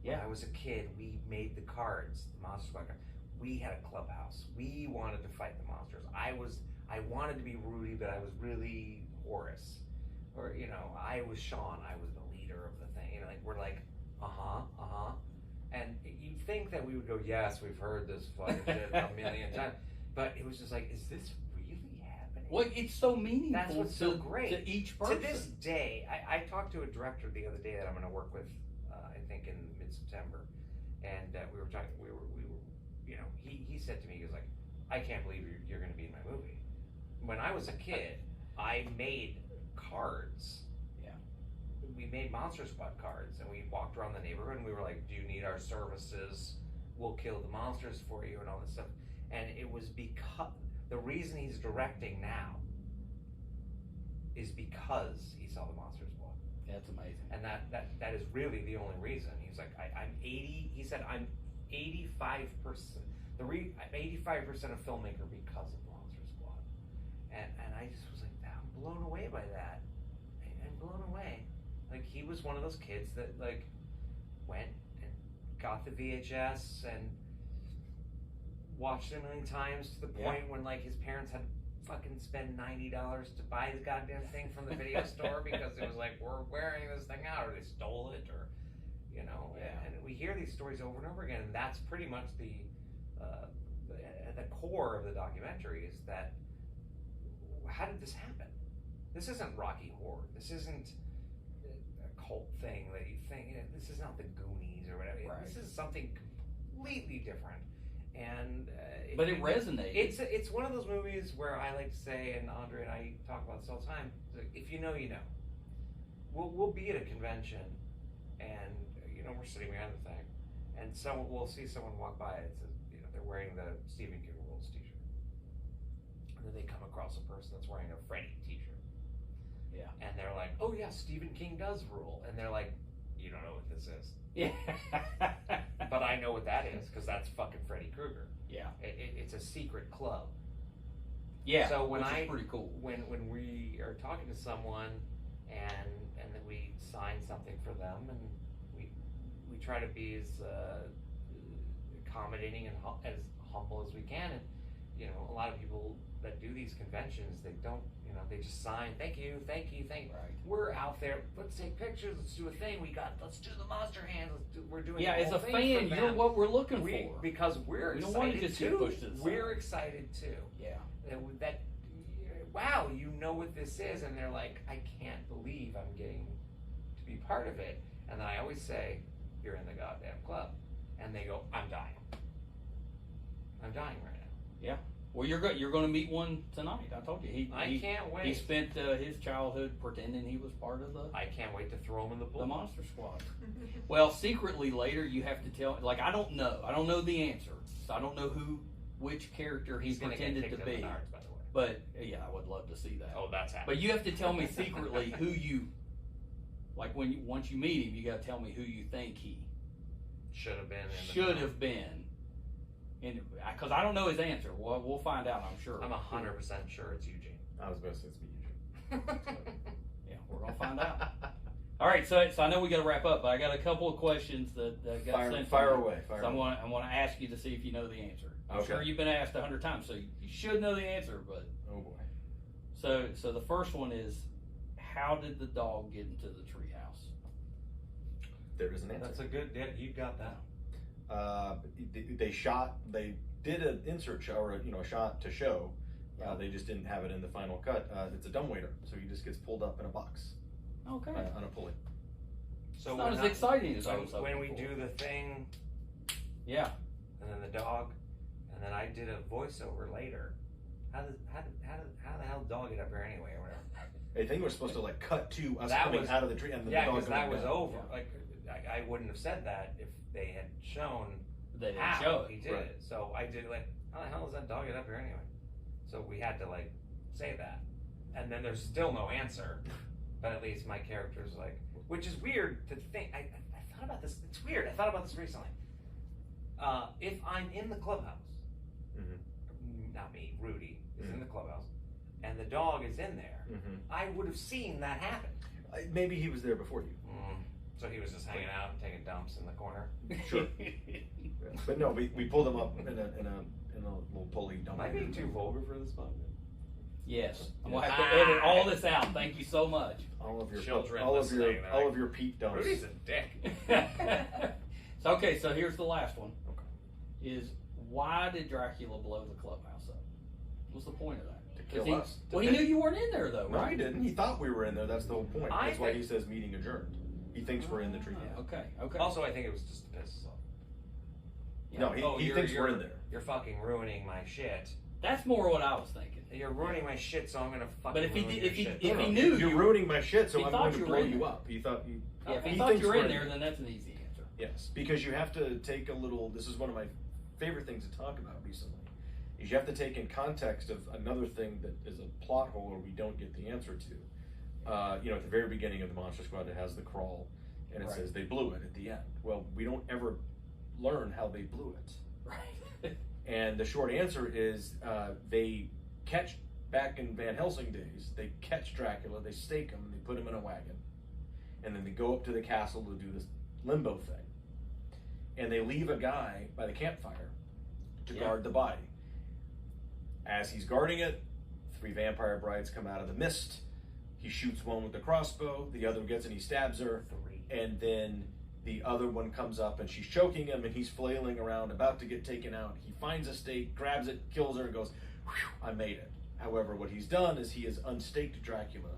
Yeah. When I was a kid, we made the cards, the Monster Squad cards. We had a clubhouse. We wanted to fight the monsters. I wanted to be Rudy, but I was really Horace. Or, I was Sean. I was the leader of the thing. We're like, And you'd think that we would go, yes, we've heard this fucking shit a million times. But it was just like, is this really happening? Well, it's so meaningful. That's what's so great. To each person. To this day, I talked to a director the other day that I'm going to work with, I think in mid-September. And we were talking, he said to me, he was like, I can't believe you're going to be in my movie. When I was a kid, I made cards. Yeah. We made Monster Squad cards, and we walked around the neighborhood, and we were like, do you need our services? We'll kill the monsters for you, and all this stuff. And it was because, the reason he's directing now is because he saw the Monsters Squad. That's amazing. And that is really the only reason. He's like, he said, I'm 85%, I'm 85% a filmmaker because of Monster Squad. And I just was like, I'm blown away by that. I'm blown away. Like, he was one of those kids that, like, went and got the VHS and watched it a million times, to the point when, like, his parents had fucking spend $90 to buy the goddamn thing from the video store because it was like, we're wearing this thing out, or they stole it, or and we hear these stories over and over again, and that's pretty much the core of the documentary, is that, how did this happen? This isn't Rocky Horror. This isn't a cult thing that you think, this is not the Goonies or whatever. Right. This is something completely different. And but it resonates. It's one of those movies where I like to say, and Andre and I talk about this all the time, if you know, you know. We'll be at a convention, and we're sitting behind the thing, and we'll see someone walk by. It says, they're wearing the Stephen King Rules T-shirt, and then they come across a person that's wearing a Freddy T-shirt. Yeah, and they're like, "Oh yeah, Stephen King does rule," and they're like, "You don't know what this is." Yeah. But I know what that is, because that's fucking Freddy Krueger. Yeah. It's a secret club. Yeah. So when which is pretty cool. When we are talking to someone and then we sign something for them, and we try to be as accommodating and as humble as we can, and a lot of people that do these conventions, they don't, they just sign, thank you. Right. We're out there, let's take pictures, let's do a thing, let's do the monster hands, we're doing Yeah, the as whole a thing fan, for you're them. what we're looking for. Because we're We don't want to excited just get too. pushed to the side. We're excited too. Yeah. That, wow, you know what this is, and they're like, I can't believe I'm getting to be part of it. And then I always say, you're in the goddamn club. And they go, I'm dying. I'm dying right now. Yeah. Well, you're going to meet one tonight. I told you. I can't wait. He spent his childhood pretending he was part of I can't wait to throw him in the pool. the Monster Squad. Well, secretly later you have to tell. Like, I don't know. I don't know the answer. So I don't know which character he He's gonna get pretended kicked to in be. the nards, by the way. But yeah, I would love to see that. Oh, that's happening. But you have to tell me secretly who you. Like once you meet him, you got to tell me who you think he should have been. should have been. And because I don't know his answer, we'll find out. I'm sure. I'm 100% sure it's Eugene. I was going to say it's me, Eugene. Yeah, we're gonna find out. All right, so I know we got to wrap up, but I got a couple of questions that got sent. Fire to me. away. So I want to ask you to see if you know the answer. I'm Okay. sure you've been asked 100 times, so you should know the answer. But Oh boy. so the first one is, how did the dog get into the treehouse? There is an answer. That's a good. You got that. They did an insert shot, or a shot to show. They just didn't have it in the final cut. It's a dumbwaiter, so he just gets pulled up in a box Okay. on a pulley. So It's not we're as exciting as I So was when hoping we for. do the thing, Yeah. and then the dog, and then I did a voiceover later. How the hell did the dog get up here anyway, or whatever? I think we're supposed to cut to us That coming was- out of the tree, and the Yeah, dog because going that was down. over. Yeah. Like I wouldn't have said that if they had shown They didn't how show it. he did Right. it. So I did how the hell does that dog get up here anyway? So we had to say that, and then there's still no answer. But at least my character's which is weird to think. I thought about this. It's weird. I thought about this recently. If I'm in the clubhouse, not me, Rudy is in the clubhouse, and the dog is in there, I would have seen that happen. Maybe he was there before you. So he was just hanging out and taking dumps in the corner. Sure. But no, we pulled him up in a little pulley Am dump. I being too vulgar for this podcast? Yes. I'm gonna have to edit all this out. Thank you so much. All of your Children all of listening, your they're all like, of your Pete dumps. Rudy's a dick. So here's the last one. Okay. Is why did Dracula blow the clubhouse up? What's the point of that? To kill he, us. Well, he knew you weren't in there though, No, right? he didn't. He thought we were in there. That's the whole point. I That's why he think- says meeting adjourned. He thinks we're in the tree. Okay. Also, I think it was just to piss us off. Yeah. No, he you're- thinks we're in there. You're fucking ruining my shit. That's more what I was thinking. You're ruining my shit, so I'm gonna fucking. But if he ruin did- your if he- shit. if No, he no, knew you're you- ruining my shit, so he I'm thought going to you were blow in you there. up. He thought you. Yeah, if he he thought thinks you were we're in there, then that's an easy answer. Yes, because you have to take a little. This is one of my favorite things to talk about recently. Is you have to take in context of another thing that is a plot hole or we don't get the answer to. At the very beginning of the Monster Squad, it has the crawl, and it Right. says they blew it at the end. Well, we don't ever learn how they blew it. Right. And the short answer is they catch, back in Van Helsing days, they catch Dracula, they stake him, and they put him in a wagon. And then they go up to the castle to do this limbo thing. And they leave a guy by the campfire to guard the body. As he's guarding it, 3 vampire brides come out of the mist. He shoots one with the crossbow, the other gets and he stabs her. 3. And then the other one comes up and she's choking him and he's flailing around, about to get taken out. He finds a stake, grabs it, kills her, and goes, "Whew, I made it." However, what he's done is he has unstaked Dracula.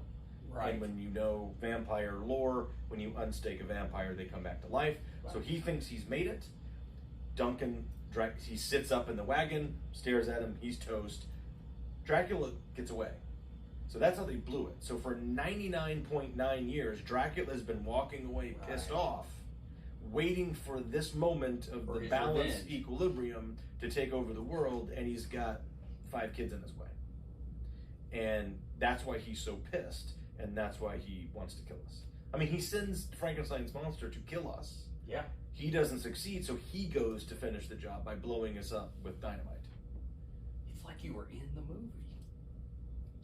Right. And when you know vampire lore, when you unstake a vampire, they come back to life. Right. So he thinks he's made it. Duncan, he sits up in the wagon, stares at him, he's toast. Dracula gets away. So that's how they blew it. So for 99.9 years, Dracula's been walking away pissed off, waiting for this moment of For the his balance revenge. equilibrium to take over the world, and he's got 5 kids in his way. And that's why he's so pissed, and that's why he wants to kill us. I mean, he sends Frankenstein's monster to kill us. Yeah. He doesn't succeed, so he goes to finish the job by blowing us up with dynamite. It's like you were in the movie.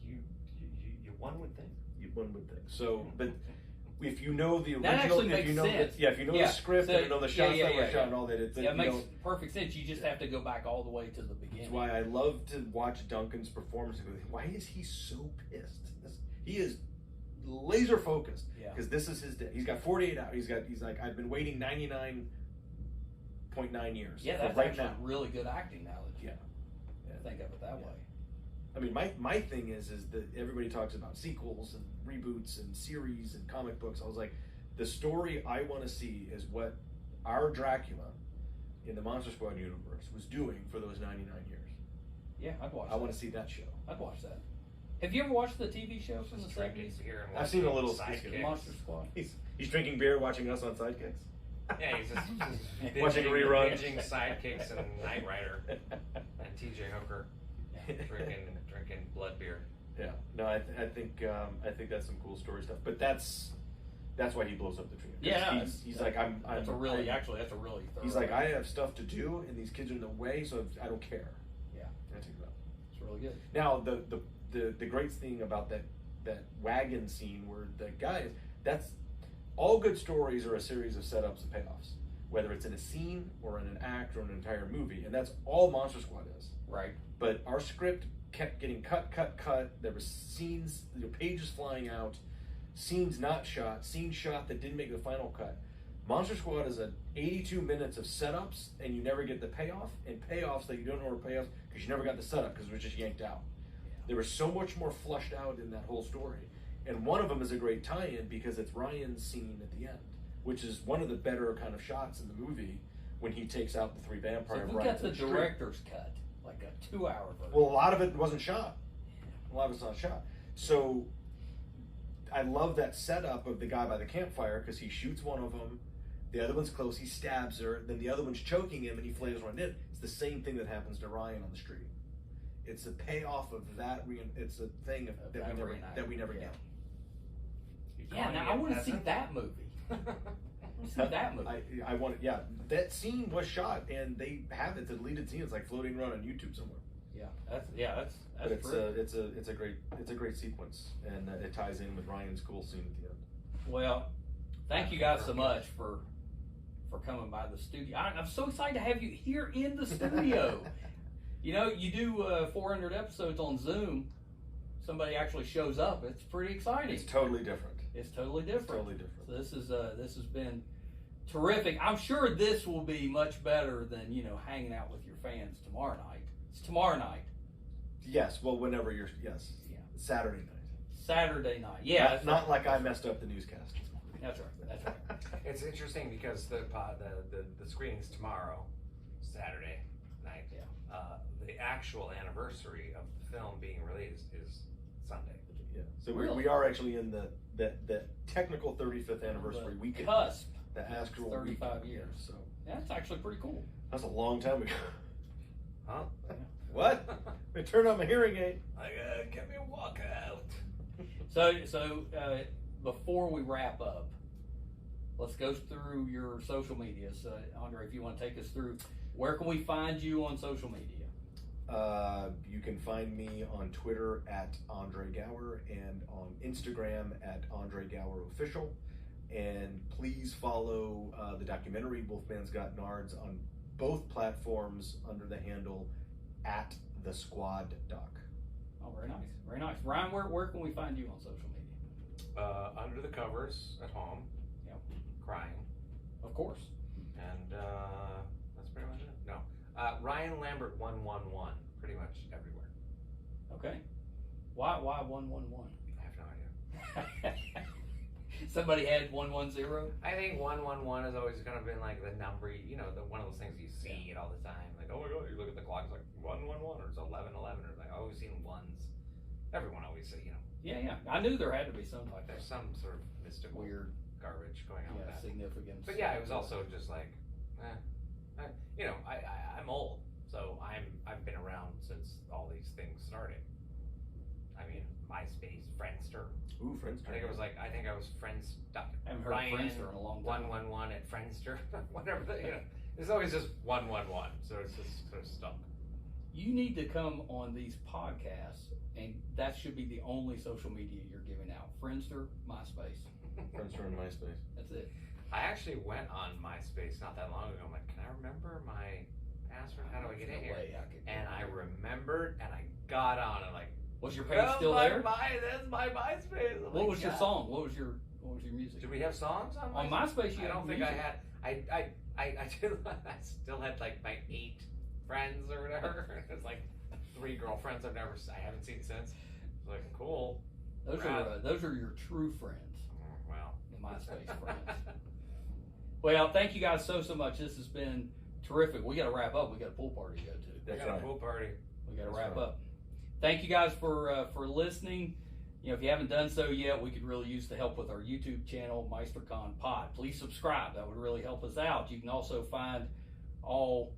You one would think. One would think. So, but if you know the That original, actually if you makes know sense. if you know the script So, and you know the shots that were shot and all that, it makes perfect sense. You just have to go back all the way to the beginning. That's why I love to watch Duncan's performance. Why is he so pissed? He is laser focused because this is his day. He's got 48 hours. He's like, I've been waiting 99.9 years. Yeah, that's right actually now. Really good acting knowledge. Think of it that way. I mean, my thing is that everybody talks about sequels and reboots and series and comic books. I was like, the story I want to see is what our Dracula in the Monster Squad universe was doing for those 99 years. Yeah, I'd watch. I want to see that show. I'd watch that. Have you ever watched the TV show from the 70s? I've seen a little Sidekicks. Monster Squad. He's drinking beer, watching us on Sidekicks. Yeah, he's just Watching reruns. binging Sidekicks and Knight Rider and T.J. Hooker drinking blood beer. Yeah, no, I think that's some cool story stuff. But that's why he blows up the tree. Yeah, he's like that's a really thorough. He's like, I have stuff to do, and these kids are in the way, so I don't care. Yeah, I take it out. It's really good. Now the great thing about that wagon scene where the guys, that's all good stories are a series of setups and payoffs, whether it's in a scene or in an act or an entire movie, and that's all Monster Squad is. Right. But our script kept getting cut. There were scenes, pages flying out, scenes not shot, scenes shot that didn't make the final cut. Monster Squad is 82 minutes of setups, and you never get the payoff, and payoffs that you don't know are payoffs because you never got the setup because it was just yanked out. Yeah. There was so much more flushed out in that whole story. And one of them is a great tie-in because it's Ryan's scene at the end, which is one of the better kind of shots in the movie when he takes out the three vampire So we got the director's cut, like a 2-hour version. Well, a lot of it wasn't shot. A lot of it's not shot. So I love that setup of the guy by the campfire because he shoots one of them, the other one's close, he stabs her, then the other one's choking him and he flails right in. It's the same thing that happens to Ryan on the street. It's a payoff of that. It's a thing that we never get. Yeah, now I want to see that movie. I want it. Yeah, that scene was shot, and they have it. The deleted scene. It's like floating around on YouTube somewhere. That's but it's a great sequence, and it ties in with Ryan's cool scene at the end. Well, thank you guys so much for coming by the studio. I'm so excited to have you here in the studio. You know, you do 400 episodes on Zoom. Somebody actually shows up. It's pretty exciting. It's totally different. It's totally different. Totally different. So this has been terrific. I'm sure this will be much better than hanging out with your fans tomorrow night. It's tomorrow night. Yes. Well, whenever you're Saturday night. Saturday night. Yeah. Not like I messed up the newscast. That's right. It's interesting because the screening's tomorrow, Saturday night. Yeah. The actual anniversary of the film being released is Sunday. Yeah. So Really? we are actually in the technical 35th anniversary weekend. Cusp. The actual 35 weekend. years. So That's actually pretty cool. that's a long time ago. Huh? What? They turned on my hearing aid. Get me a walkout. So before we wrap up, let's go through your social medias. Andre, if you want to take us through, where can we find you on social media? You can find me on Twitter at Andre Gower and on Instagram at Andre Gower Official. And please follow the documentary Wolfman's Got Nards on both platforms under the handle at The Squad Doc. Oh, very nice. Very nice. Ryan, where can we find you on social media? Under the covers at home. Yep. Crying. Of course. And that's pretty much it. No. Ryan Lambert 111. Pretty much everywhere. Okay. Why 111? I have no idea. Somebody had 110. I think 111 has always kind of been like the number, one of those things you see it all the time. Like, oh my god, you look at the clock, it's like 111 or it's 1111 or like I always seen ones. Everyone always say, Yeah. I knew there had to be some type there's of some sort of mystical weird garbage going on with that. significance. But yeah, it was also just like, I'm old, so I've been around since all these things started. I mean, MySpace, Friendster. Ooh, Friendster. I think I was Friends. I haven't heard of Friendster in a long time. 111 at Friendster, whatever. It's always just 111, so it's just sort of stuck. You need to come on these podcasts, and that should be the only social media you're giving out. Friendster, MySpace. Friends from MySpace. That's it. I actually went on MySpace not that long ago. I'm like, can I remember my password? How do I get in here? And I remembered, and I got on, and like, was your page still there? That's my MySpace. Oh What was your God. song? What was your music? Did we have songs on MySpace? On MySpace, you I had don't think music. I had. I still had like my 8 friends or whatever. It's like 3 girlfriends I haven't seen since. It's like cool. Those are your true friends. Wow. The MySpace friends. Well, thank you guys so much. This has been terrific. We got to wrap up. We got a pool party to go to. We got a pool party. We got to That's wrap right. up. Thank you guys for listening. You know, if you haven't done so yet, we could really use the help with our YouTube channel, Meisterkhan Pod. Please subscribe. That would really help us out. You can also find all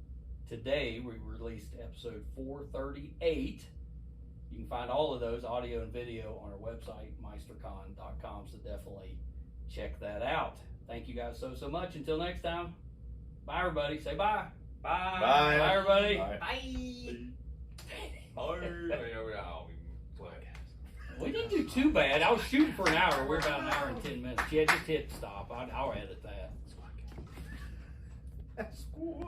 today. We released episode 438. You can find all of those, audio and video, on our website, meisterkhan.com. So definitely check that out. Thank you guys so much. Until next time, bye, everybody. Say bye. Bye. Bye. Bye, everybody. Bye. We didn't do too bad. I was shooting for an hour. We're about an hour and 10 minutes. Yeah, just hit stop. I'll edit that. That's cool.